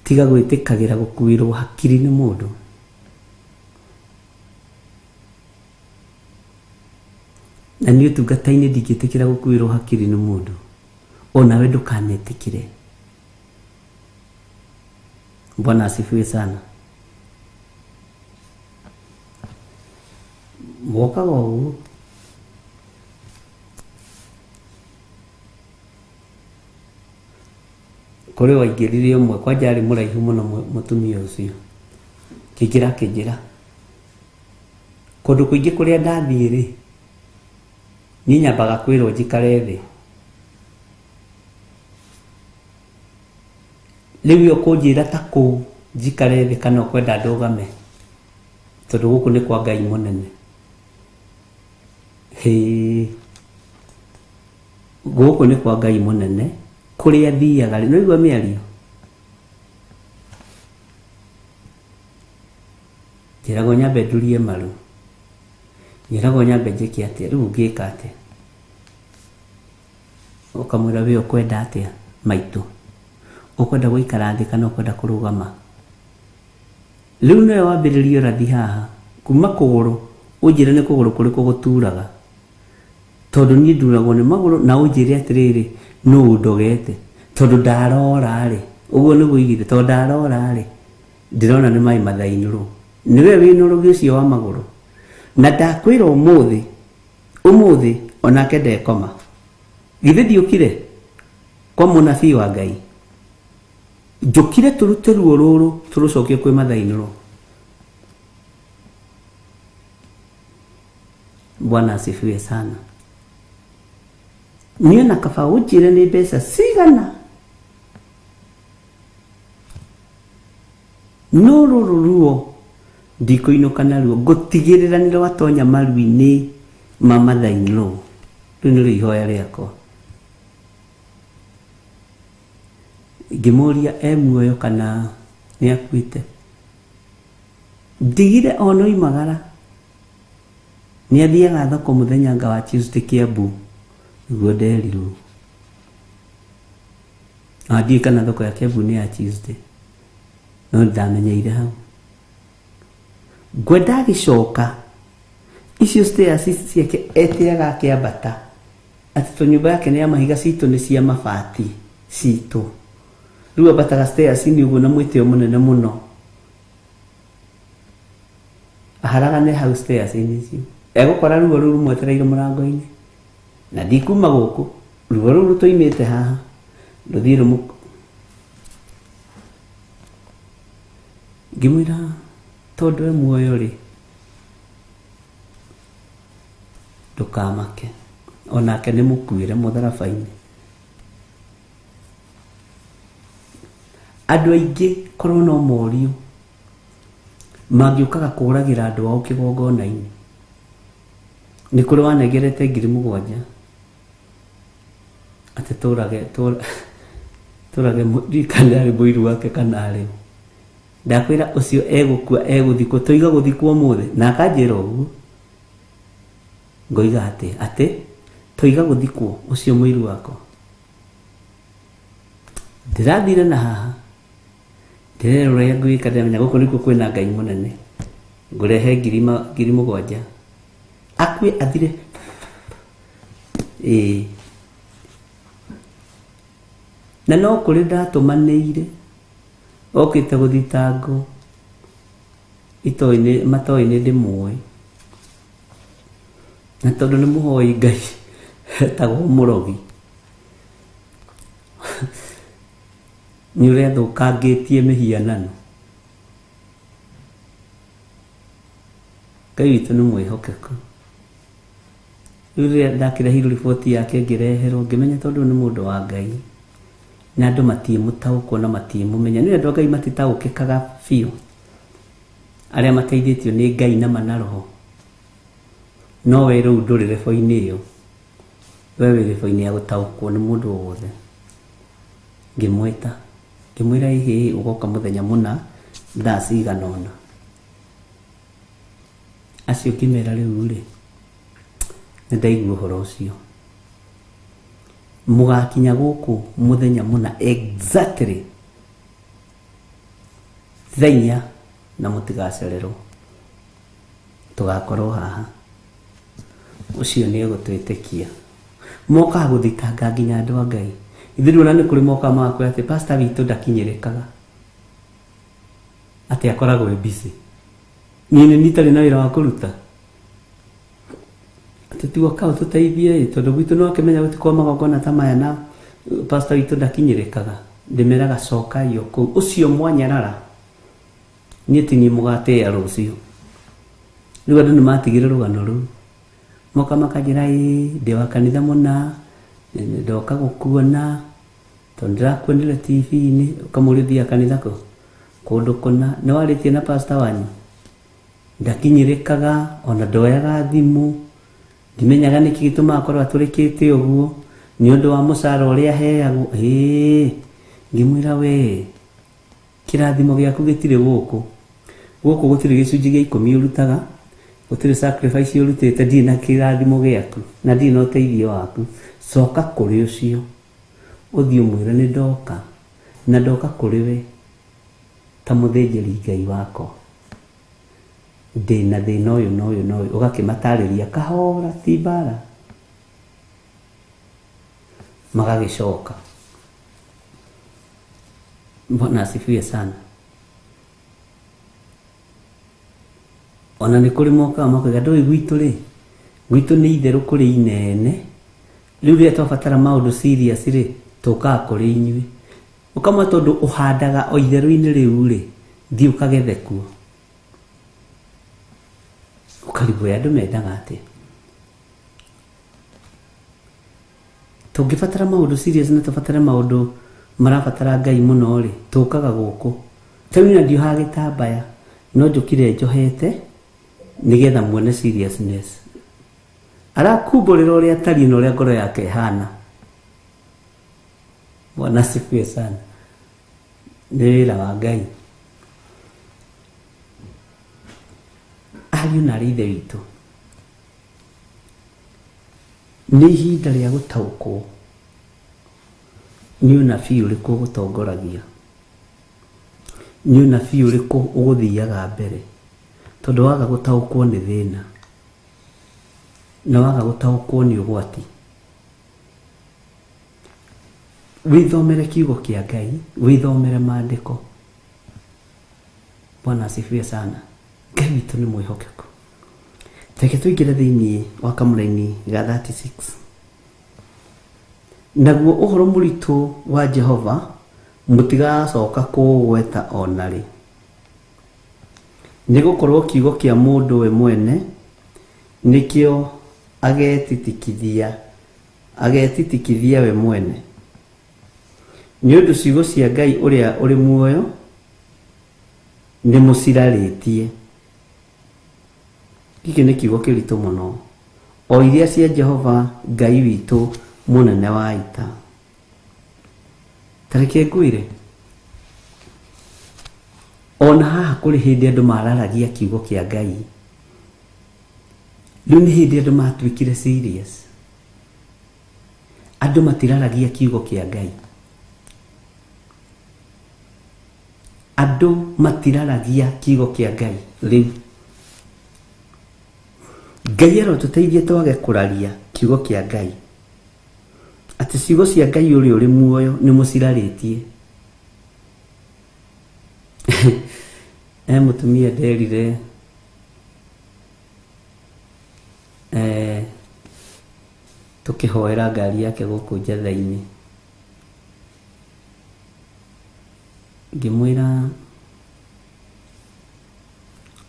Tiga gwĩtĩkagĩra gũkuĩrwo hakiri nĩ mũndũ. Na niĩ ũtungata-inĩ ndingĩtĩkĩra gũkuĩrwo hakiri nĩ mũndũ. Onawe ndũkanetĩkĩre. Bwana asifiwe sana. Mwokaga ũguo. Kũrĩ waingĩrire ũmwe kwanja arĩ mũraihu mũno mũtumia ũcio. Kĩnjĩra. Kũndũ kũingĩ kũrĩa ndathiĩ rĩ, niĩ nyambaga kwĩrwo njikare thĩ. Rĩu ũkũnjĩra ta kũu njikare thĩ kana ũkwenda ndũgame, tondũ gũkũ nĩ kwa Ngai mũnene. Gũkũ nĩ kwa Ngai mũnene, kũrĩa thiaga rĩ, nĩigua mĩario. Njĩragwo nyambe ndurie maru, njĩragwo nyambe njĩke atĩa, rĩu ngĩka atĩa? Ũkamwĩra we ũkwenda atĩa maitũ? Ũkwenda gũikara thĩ kana ũkwenda kũrũgama? Rĩu nĩwe wambĩrĩria ũrathi haha, kuma kũgũrũ, ũnjĩre nĩ kũgũrũ kũrĩkũ gũturaga. Tondũ niĩ nduragwo nĩ magũrũ, na ũnjĩre atĩrĩrĩ, nũũ ndogete? Tondũ ndarora rĩ, ũguo nĩguo igire, tondũ ndarora rĩ, ndĩrona nĩ maĩ mathainũrũ. Nĩwe wĩna ũrũgi ũcio wa magũrũ. Na ndakwĩra ũmũthĩ onake ndekoma. Githĩ ndiũkire kwa mũnabii wa Ngai? Njũkire tũrute ruo rũrũ tũrũcokie kwĩ mathainũrũ. Bwana asifiwe sana. Niĩ na kaba ũnjĩre nĩ mbeca cigana. No rũrũ ruo ndikũinũka naruo, ngũtigĩrĩra nĩ rwatonya maru-inĩ ma mathainũrũ. Rĩu nĩrĩo ihoya rĩakwa. Ngĩmũria muoyo kana nĩ akuĩte. Ndigire ona oimagara. Nĩ athiaga thoko mũthenya wa Tuesday Kiambu. Nĩguo nderirwo. Athiĩ kana thoko ya Kiambu nĩ ya Tuesday. No ndamenyeire hau. Ngwenda gĩcoka. Icio stairs ciake etĩraga akĩambata. Atĩ tũnyũmba yake nĩ ya mahiga, citũ nĩ cia mabati citũ. Rĩu ambataga stairs nĩ ũguo na mwĩtĩo mũnene mũno. Aharagane hau stairs-inĩ icio. Egũkora ruo rũu rumwetereire mũrango-inĩ. Na ndikuma gũkũ. Ruo rũu rũtoimĩte haha. Rũthiĩ rũmũkũ. Ngĩmwĩra tondũ we muoyo rĩ, ndũkamake. Onake nĩ mũkuĩre mũtharaba-inĩ. Andũ aingĩ korwo no morio mangĩũkaga kũragĩra andũ ao kĩgongona-inĩ. Nĩ kũrĩ wanengerete 7,000 atĩ tũrage mũrikana arĩ mũiru wake kana arĩ. Ndakwĩra ũcio egũkua egũthikwo, tũiga gũthikwo ũmũthĩ. Na akanjĩra ũguo. Ngoiga atĩ tũiga gũthikwo ũcio mũiru wako. Ndĩrathire na haha. Ndĩrerwo ũrĩa ngwĩka, ndĩramenya gũkũ nĩkuo kwĩna Ngai mũnene. Ngũrehe 7,000. Akue athire. Na no kũrĩ ndatũmanĩire. Okĩte gũthitangwo. Matoĩ-inĩ ndĩmũĩ. Na tondũ nĩ mũhoi Ngai etagwo mũrogi. nĩ ũrethũkangĩtie mĩhianano. Ngai witũ nĩ mwĩhokeku. Rĩu rĩrĩa ndakĩrehirwo riboti yake ngĩreherwo ngĩmenya tondũ nĩ mũndũ wa Ngai na andũ matiĩmũtaũkwo na matiĩmũmenya. Nĩ andũ a Ngai matitaũkĩkaga biũ, arĩa mateithĩtio nĩ Ngai na roho. No we rĩu ndũrĩ rebo-inĩ ĩyo, we wĩ rebo-inĩ ya gũtaũkwo nĩ mũndũ o wothe. Ngĩmwĩta ngĩmwĩra ĩhĩ ũgoka mũthenya mũna thaa cigana ũna. Acio ngĩmera rĩu rĩ, nĩ ndaigua ũhoro ũcio. Mũgakinya gũkũ mũthenya mũna exactly thaa 4 na mũtigacererwo, tũgakorwo haha. Ũcio nĩ egũtwĩtĩkia. Mokaga gũthitanga nginya andũ a Ngai. Ithuĩ ona nĩ kũrĩ moka magakwĩra atĩ pastor witũ ndakinyĩrĩkaga, atĩ akoragwo e busy. Niĩ nĩtarĩ na wĩra wa kũruta, tũtigoka ũtũteithie tondũ gwitũ no akĩmenya gũtikorwo magongona ta maya na pastor witũ ndakinyĩrĩkaga. Ndĩmeraga coka iyo kũu, ũcio mwanyarara niĩ ti niĩ mũgatĩĩa rũciũ. Rĩu andũ nĩ matigire rũgano rũu, moka makanjĩra ndĩ wa kanitha mũna, ndoka gũkuona tondũ ndĩrakuonire TV-inĩ. Ũkamũria thiaga kanitha kũndũ kũna, nĩ warĩtie na pastor wanyu? Ndakinyĩrĩkaga, ona ndoyaga thimũ, ndimenyaga nĩkĩ gĩtũmaga akorwo atũrĩkĩte ũguo, nĩ ũndũ wa mũcara ũrĩa aheagwo. Ngĩmwĩra we, kĩrathimo gĩaku gĩtirĩ gũkũ gũtirĩ gĩcunjĩ gĩa 10 ũrutaga, gũtirĩ sacrifice ũrutĩte, ndirĩ na kĩrathimo gĩaku na ndirĩ na ũteithio waku. Coka kũrĩ ũcio ũthiĩ ũmwĩre nĩ ndoka, na ndoka kũrĩ we ta mũthĩnjĩri Ngai wakwa, ndĩna thĩna ũyũ na ũyũ na ũyũ. Ũgakĩmatarĩria kahora, ti mbara. Magagĩcoka. Bwana asifiwe sana. Ona nĩ kũrĩ mokaga makoiga ndũĩ gwitũ rĩ, gwitũ nĩ itherũkũ rĩ inene, rĩu rĩrĩa twabatara maũndũ serious rĩ, tũkaga kũrĩ inyuĩ. Ũkamwa tondũ ũhandaga o itherũ-inĩ rĩu rĩ, thiĩ ũkagethe kuo. Ũkarigwo andũ mendaga atĩa. Tũngĩbatara maũndũ serious na tũbatare maũndũ marabatara Ngai mũno rĩ, tũkaga gũkũ. Tena ndiohaga gĩtambaya, no njũkire njohete nĩgetha muone seriousness. Arakumbũrĩra ũrĩa atariĩ na ũrĩa ngoro yake ĩhana. Bwana asifiwe sana. Nĩ wĩra wa Ngai. Ariũ na ithe witũ, nĩ ihinda rĩa gũtaũkwo nĩ ũnabii ũrĩkũ ũgũtongoragia, nĩ ũnabii ũrĩkũ ũgũthiaga mbere. Tondũ waga gũtaũkwo nĩ thĩna, na waga gũtaũkwo nĩ ũgwati. Wĩthomere kiugo kĩa Ngai, wĩthomere maandĩko. Bwana asifiwe sana. Ngai witũ nĩ mwĩhokeku. Reke tũingĩre thĩinĩ wa kamũra-inĩ ga 36. Naguo ũhoro mũritũ wa Jehova mũtigacoka kũũgweta ona rĩ, nĩ gũkorwo kiugo kĩa mũndũ we mwene nĩkĩo agetitikithia we mwene. Nĩ ũndũ ciugo cia Ngai ũrĩa ũrĩ muoyo nĩ mũcirarĩtie. Gĩkĩ nĩ kiugo kĩritũ mũno. O iria cia Jehova Ngai witũ mũnene wa ita. Tareke ngwĩre, ona haha kũrĩ hĩndĩ andũ mararagia kiugo kĩa Ngai. Rĩu nĩ hĩndĩ andũ matuĩkire serious. Andũ matiraragia kiugo kĩa Ngai. Andũ matiraragia kiugo kĩa Ngai rĩu. Ngai arotũteithie twage kũraria kiugo kĩa Ngai. Atĩ ciugo cia Ngai ũrĩa ũrĩ muoyo nĩ mũcirarĩtie. Mũtumia nderire tũkĩhoera ngari yake gũkũ njatha-inĩ. ngĩmwĩra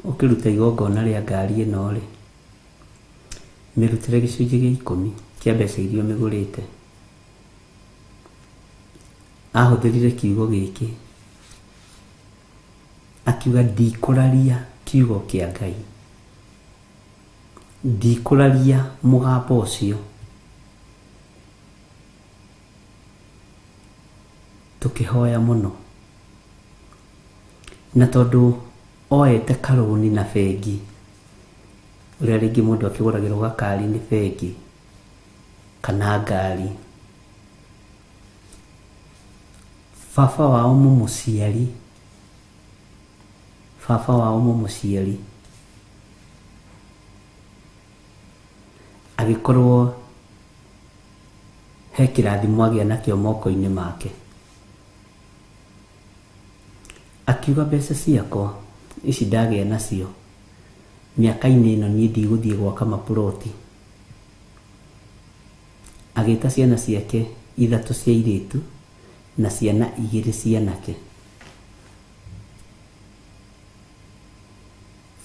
ũkĩruta igongona rĩa ngari ĩno rĩ, mĩrutĩre gĩcunjĩ gĩa 10 kĩa mbeca iria mĩgũrĩte. Ahũthĩrire kiugo gĩkĩ akiuga ndikũraria kiugo kĩa Ngai, ndikũraria mũgambo ũcio. Tũkĩhoya mũno, na tondũ oete karũni na bengi, ũrĩa rĩngĩ mũndũ akĩgũragĩrwo gakari nĩ bengi kana ngari, baba wao mũmũciari agĩkorwo he kĩrathimo agĩa nakĩo moko-inĩ make. Akiuga mbeca ciakwa ici ndagĩa nacio mĩaka-inĩ ĩno niĩ ndigũthiĩ gwaka maburoti. Agĩta ciana ciake 3 cia airĩtu na ciana 2 cia anake.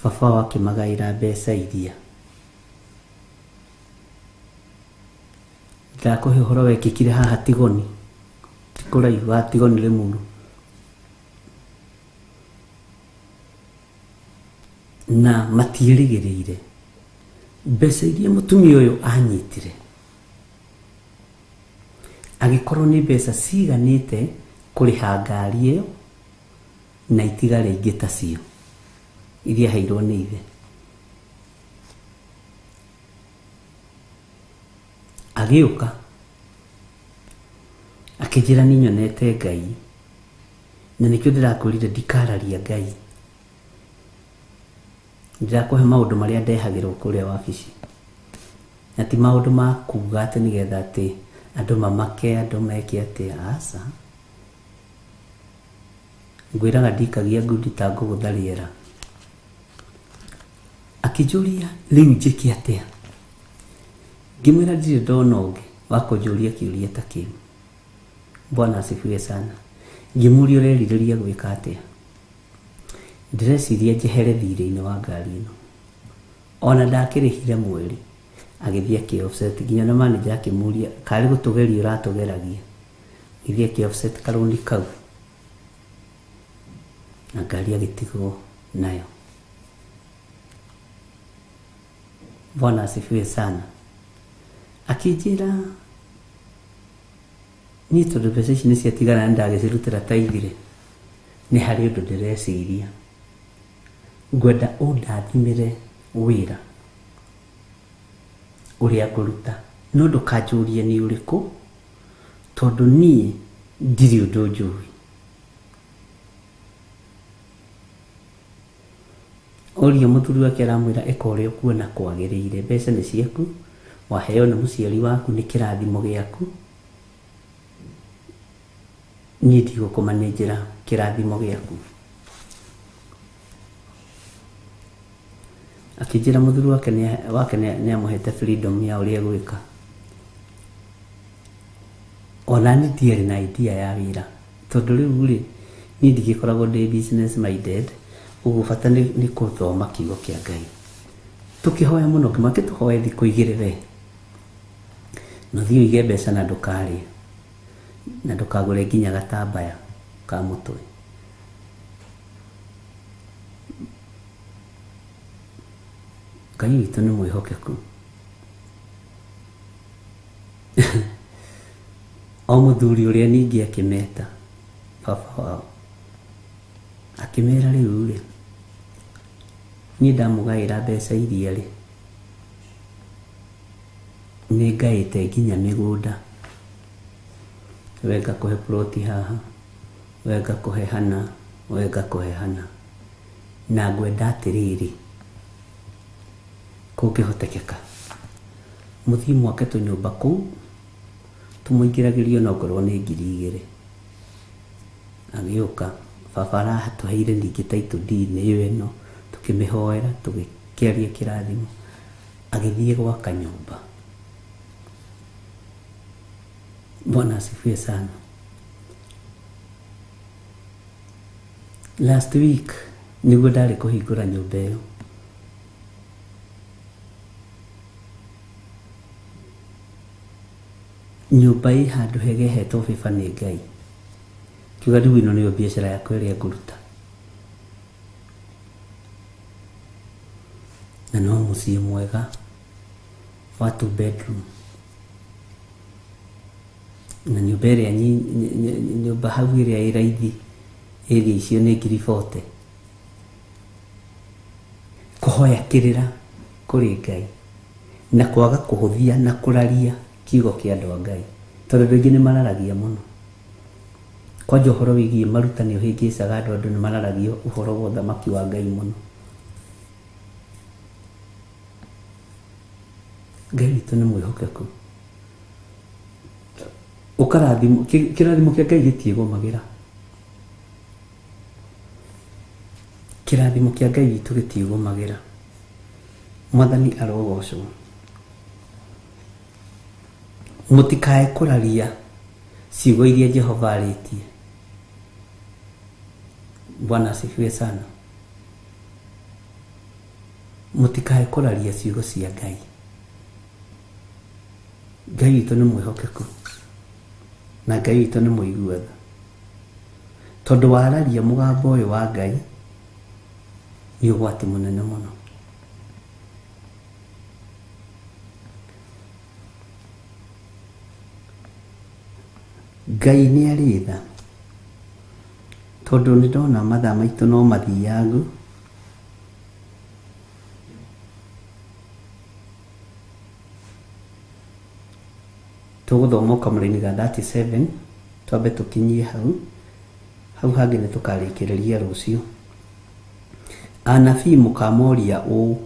Baba wake magaĩra mbeca iria. Ndakũhe ũhoro wekĩkire haha Tigoni, tikũraihu wa Tigoni Limuru. Na matiĩrĩgĩrĩire mbeca iria mũtumia ũyũ anyitire, agĩkorwo nĩ mbeca ciganĩte kũrĩha ngari ĩyo na itigare ingĩ tacio iria heirwo nĩ ithe. Agĩũka akĩnjĩra nĩ nyonete Ngai, na nĩkĩo ndĩrakwĩrire ndikararia Ngai, ndĩrakũhe maũndũ marĩa ndehagĩrwo kũrĩa wabici, na ti maũndũ ma kuuga atĩ nĩgetha atĩ andũ mamake, andũ meke atĩ aca. Ngwĩraga ndikagia ngundi ta ngũgũtha rĩera. Akĩnjũria rĩu njĩke atĩa, ngĩmwĩra ndirĩ ndona ũngĩ wa kũnjũria kĩũria ta kĩu. Bwana asifiwe sana. Ngĩmũria ũrerirĩria gwĩka atĩa, ndĩreciria njehere thirĩ-inĩ wa ngari ĩno. Ona ndakĩrĩhire mweri agĩthiĩ akĩ-offset, nginya na manager akĩmũria karĩ gũtũgeria ũratũgeragia, gĩthiĩ akĩ-offset karũni kau na ngari agĩtigwo nayo. Bwana asifiwe sana. Akĩnjĩra niĩ tondũ mbeca ici nĩ ciatigara na ndagĩcirutĩra taithire, nĩ harĩ ũndũ ndĩreciria, ngwenda ũndathimĩre wĩra ũrĩa ngũruta, no ndũkanjũrie nĩ ũrĩkũ, tondũ niĩ ndirĩ ũndũ njũĩ. Oria mũthuri wake aramwĩra eka ũrĩa ũkuona kwagĩrĩire, mbeca nĩ ciaku, waheo nĩ mũciari waku, nĩ kĩrathimo gĩaku, niĩ ndigũkũmanĩnjĩra kĩrathimo gĩaku. Akĩnjĩra mũthuri wake nĩ amũhete freedom ya ũrĩa gwĩka. Ona niĩ ndiarĩ na idea ya wĩra, tondũ rĩu rĩ niĩ ndigĩkoragwo ndĩ business minded, ũguo bata nĩ gũthoma kiugo kĩa Ngai. Tũkĩhoya mũno ngĩmake tũhoe thikũ 2 we, na thiĩ ũige mbeca na ndũkarĩe, na ndũkagũre nginya gatambaya ka mũtwe. Ngai witũ nĩ mwĩhokeku. O mũthuri ũrĩa ningĩ akĩmeta baba wao, akĩmera rĩu rĩ niĩ ndamũgaĩra mbeca iria rĩ nĩ ngaĩte nginya mĩgũnda, we ngakũhe ploti haha, we ngakũhe hana, we ngakũhe hana, na ngwenda atĩrĩrĩ, kũngĩhotekeka mũthiĩ mwake tũnyũmba kũu, tũmũingĩragĩrio na ngorwo nĩ 2,000. Agĩũka baba aratũheire ningĩ title deed ĩyo ĩno, tũkĩmĩhoera, tũgĩkĩaria kĩrathimo, agĩthiĩ gwaka nyũmba. Bwana asifiwe sana. last week niguo ndarĩ kũhingũra nyũmba ĩyo. Nyũmba ĩ handũ hegehetwo bĩba nĩ Ngai. Kiuga rĩu ĩno nĩyo biacara yakwa ĩrĩa ngũruta. Na no mũciĩ mwega wa 2 bedroom. Na nyũmba ĩrĩa nyũmba hau ĩrĩa ĩ raithi area icio nĩ 40,000. Kũhoya kĩrĩra kũrĩ Ngai na kwaga kũhũthia na kũraria kiugo kĩa andũ a Ngai, tondũ andũ aingĩ nĩ mararagia mũno. Kwanja ũhoro wĩgiĩ marutani ũhĩngĩcaga andũ nĩ mararagia ũhoro wa ũthamaki wa Ngai mũno. Ngai witũ nĩ mwĩhokeku. Ũkarathimo kĩrathimo kĩa Ngai gĩtiĩgũmagĩra. Kĩrathimo kĩa Ngai witũ gĩtiĩgũmagĩra. Mwathani arogocwo. Mũtikae kũraria ciugo iria Jehova arĩtie. Bwana asifiwe sana. Mũtikae kũraria ciugo cia Ngai. Ngai witũ nĩ mwĩhokeku na Ngai witũ nĩ mũiguatha. Tondũ wararia mũgambo ũyũ wa Ngai nĩ ũgwati mũnene mũno. Ngai nĩ arĩ tha, tondũ nĩ ndona mathaa maitũ no mathiangu. Tũgũthoma Kamũra-inĩ ga 37 twambe tũkinyie hau hangĩ nĩ tũkarĩkĩrĩria rũciũ. Anabii mũkamoria ũũ,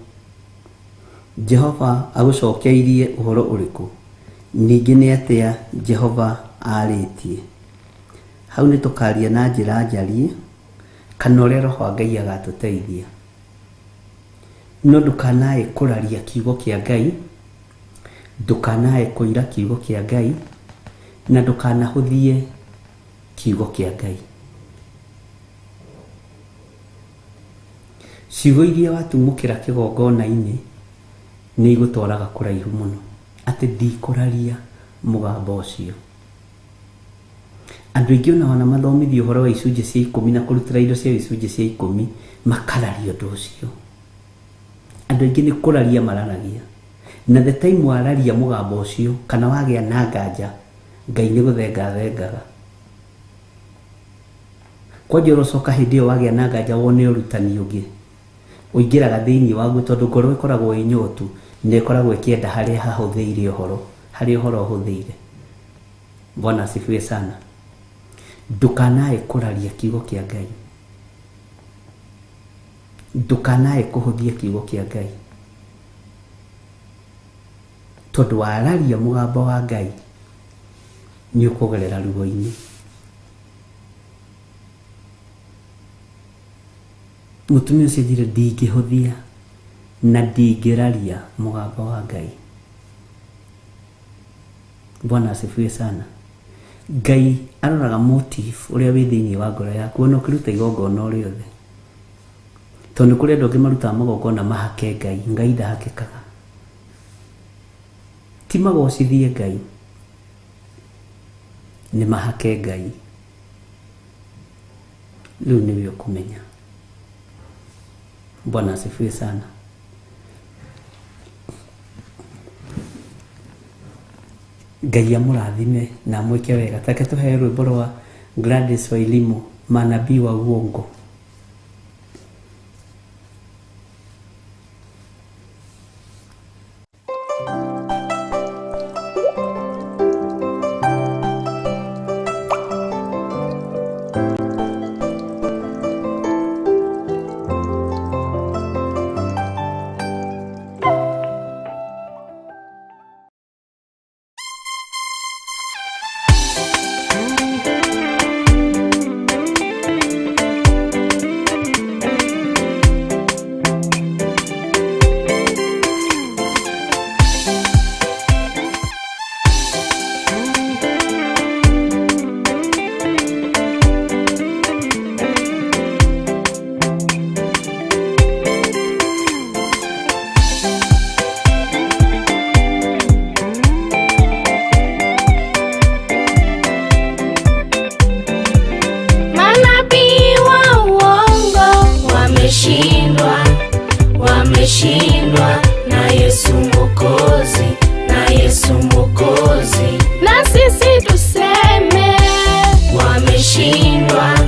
Jehova agũcokeirie ũhoro ũrĩkũ? Ningĩ nĩ atĩa Jehova arĩtie? Hau nĩ tũkaria na njĩra njarie kana ũrĩa Roho wa Ngai agatũteithia. No ndũkanae kũraria kiugo kĩa Ngai, ndũkanae kũira kiugo kĩa Ngai, na ndũkanahũthie kiugo kĩa Ngai. Ciugo iria watumũkĩra kĩgongona-inĩ nĩ igũtwaraga kũraihu mũno. Atĩ ndikũraria mũgambo ũcio. Andũ aingĩ ona mathomithio ũhoro wa icunjĩ cia 10 na kũrutĩra indo cia icunjĩ cia 10 makararia ũndũ ũcio. Andũ aingĩ nĩ kũraria mararagia. Na the time wararia mũgambo ũcio kana wagĩa na nganja, Ngai nĩ gũthengathengaga. Kwanja ũrocoka hĩndĩ ĩyo wagĩa na nganja wone ũrutani ũngĩ, ũingĩraga thĩinĩ waguo, tondũ ngoro ĩkoragwo ĩ nyotu, nĩ ĩkoragwo ĩkĩenda harĩa hahũthĩire ũhoro, harĩa ũhoro ũhũthĩire. Bwana asifiwe sana. Ndũkanae kũraria kiugo kĩa Ngai, ndũkanae kũhũthia kiugo kĩa Ngai, tondũ wararia mũgambo wa Ngai nĩ ũkũgerera ruo-inĩ. Mũtumia ũcio njire ndingĩhũthia na ndingĩraria mũgambo wa Ngai. Bwana asifiwe sana. Ngai aroraga motive ũrĩa wĩ thĩinĩ wa ngoro yaku ona ũkĩruta igongona o rĩothe. Tondũ kũrĩ andũ angĩ marutaga magongona mahake Ngai, Ngai ndahakĩkaga. Ti magocithie Ngai, nĩ mahake Ngai. Rĩu nĩwe ũkũmenya. Bwana asifiwe sana. Ngai amũrathime na amwĩke wega. Take tũheo rwĩmbo rwa Gladys Wairimu, manabii wa uongo. wameshindwa na Yesu Mwokozi, na Yesu Mwokozi. Na sisi tuseme wameshindwa,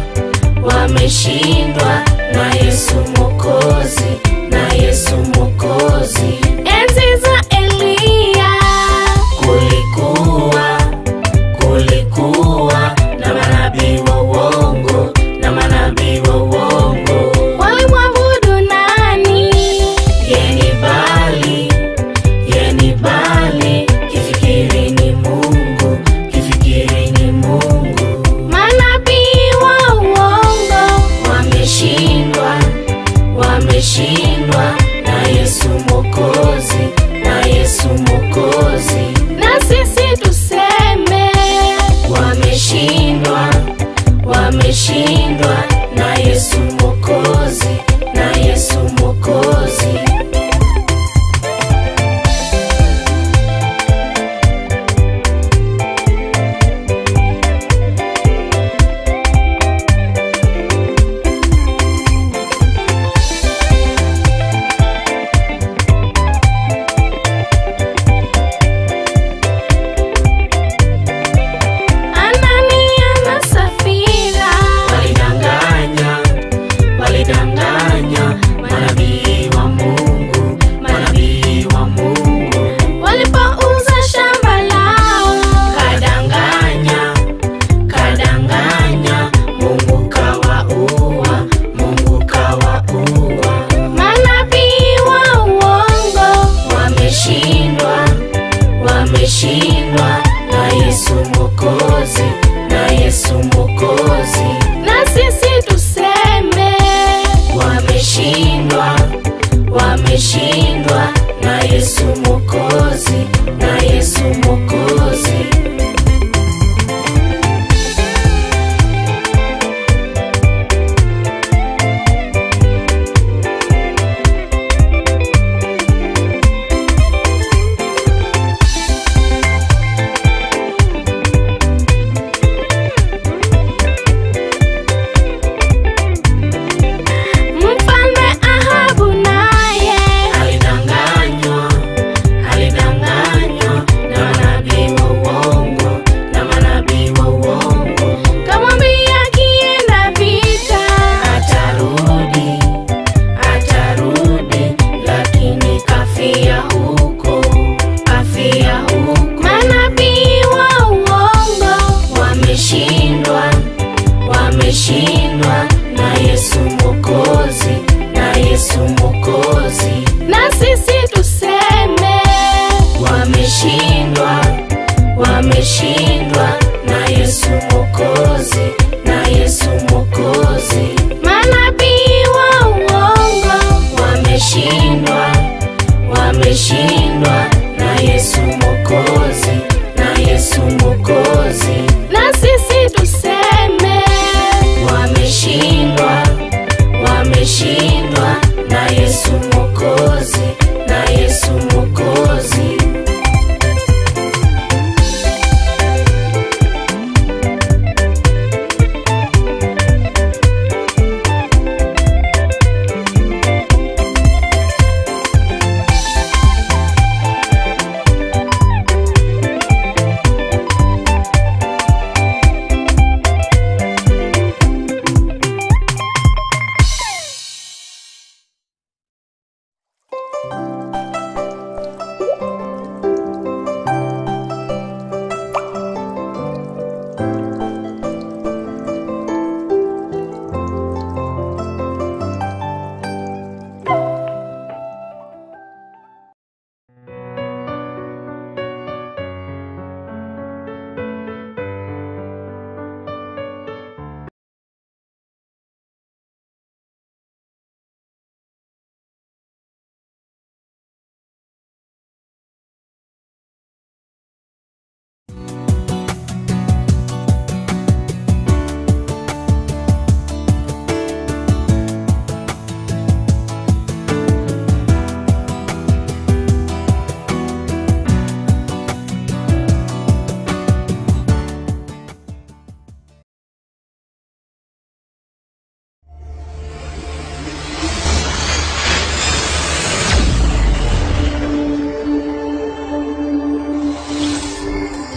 wameshindwa na Yesu Mwokozi, na Yesu Mwokozi. Enzi za Elia kulikuwa na manabii wa uongo, na manabii wa uongo. Walimwabudu nani? Yeni Bali, kifikiri ni Mungu, kifikiri ni Mungu. Manabii wa uongo wameshindwa, wameshindwa na Yesu Mwokozi, na Yesu Mwokozi. Na sisi tuseme wameshindwa, wameshindwa na Yesu Mwokozi, na Yesu Mwokozi. Walidanganya manabii wa Mungu, manabii wa Mungu. Walipouza shamba lao, kadanganya, Mungu kawaua, Mungu kawaua. Manabii wa uongo wameshindwa, wameshindwa na Yesu Mwokozi, na Yesu Mwokozi. Na sisi tuseme wameshindwa, wameshindwa na Yesu Mwokozi, na Yesu Mwokozi. Wameshindwa na Yesu Mwokozi, na Yesu Mwokozi. Na sisi tuseme wameshindwa, wameshindwa na Yesu Mwokozi, na Yesu Mwokozi. Manabii wa uongo wameshindwa, wameshindwa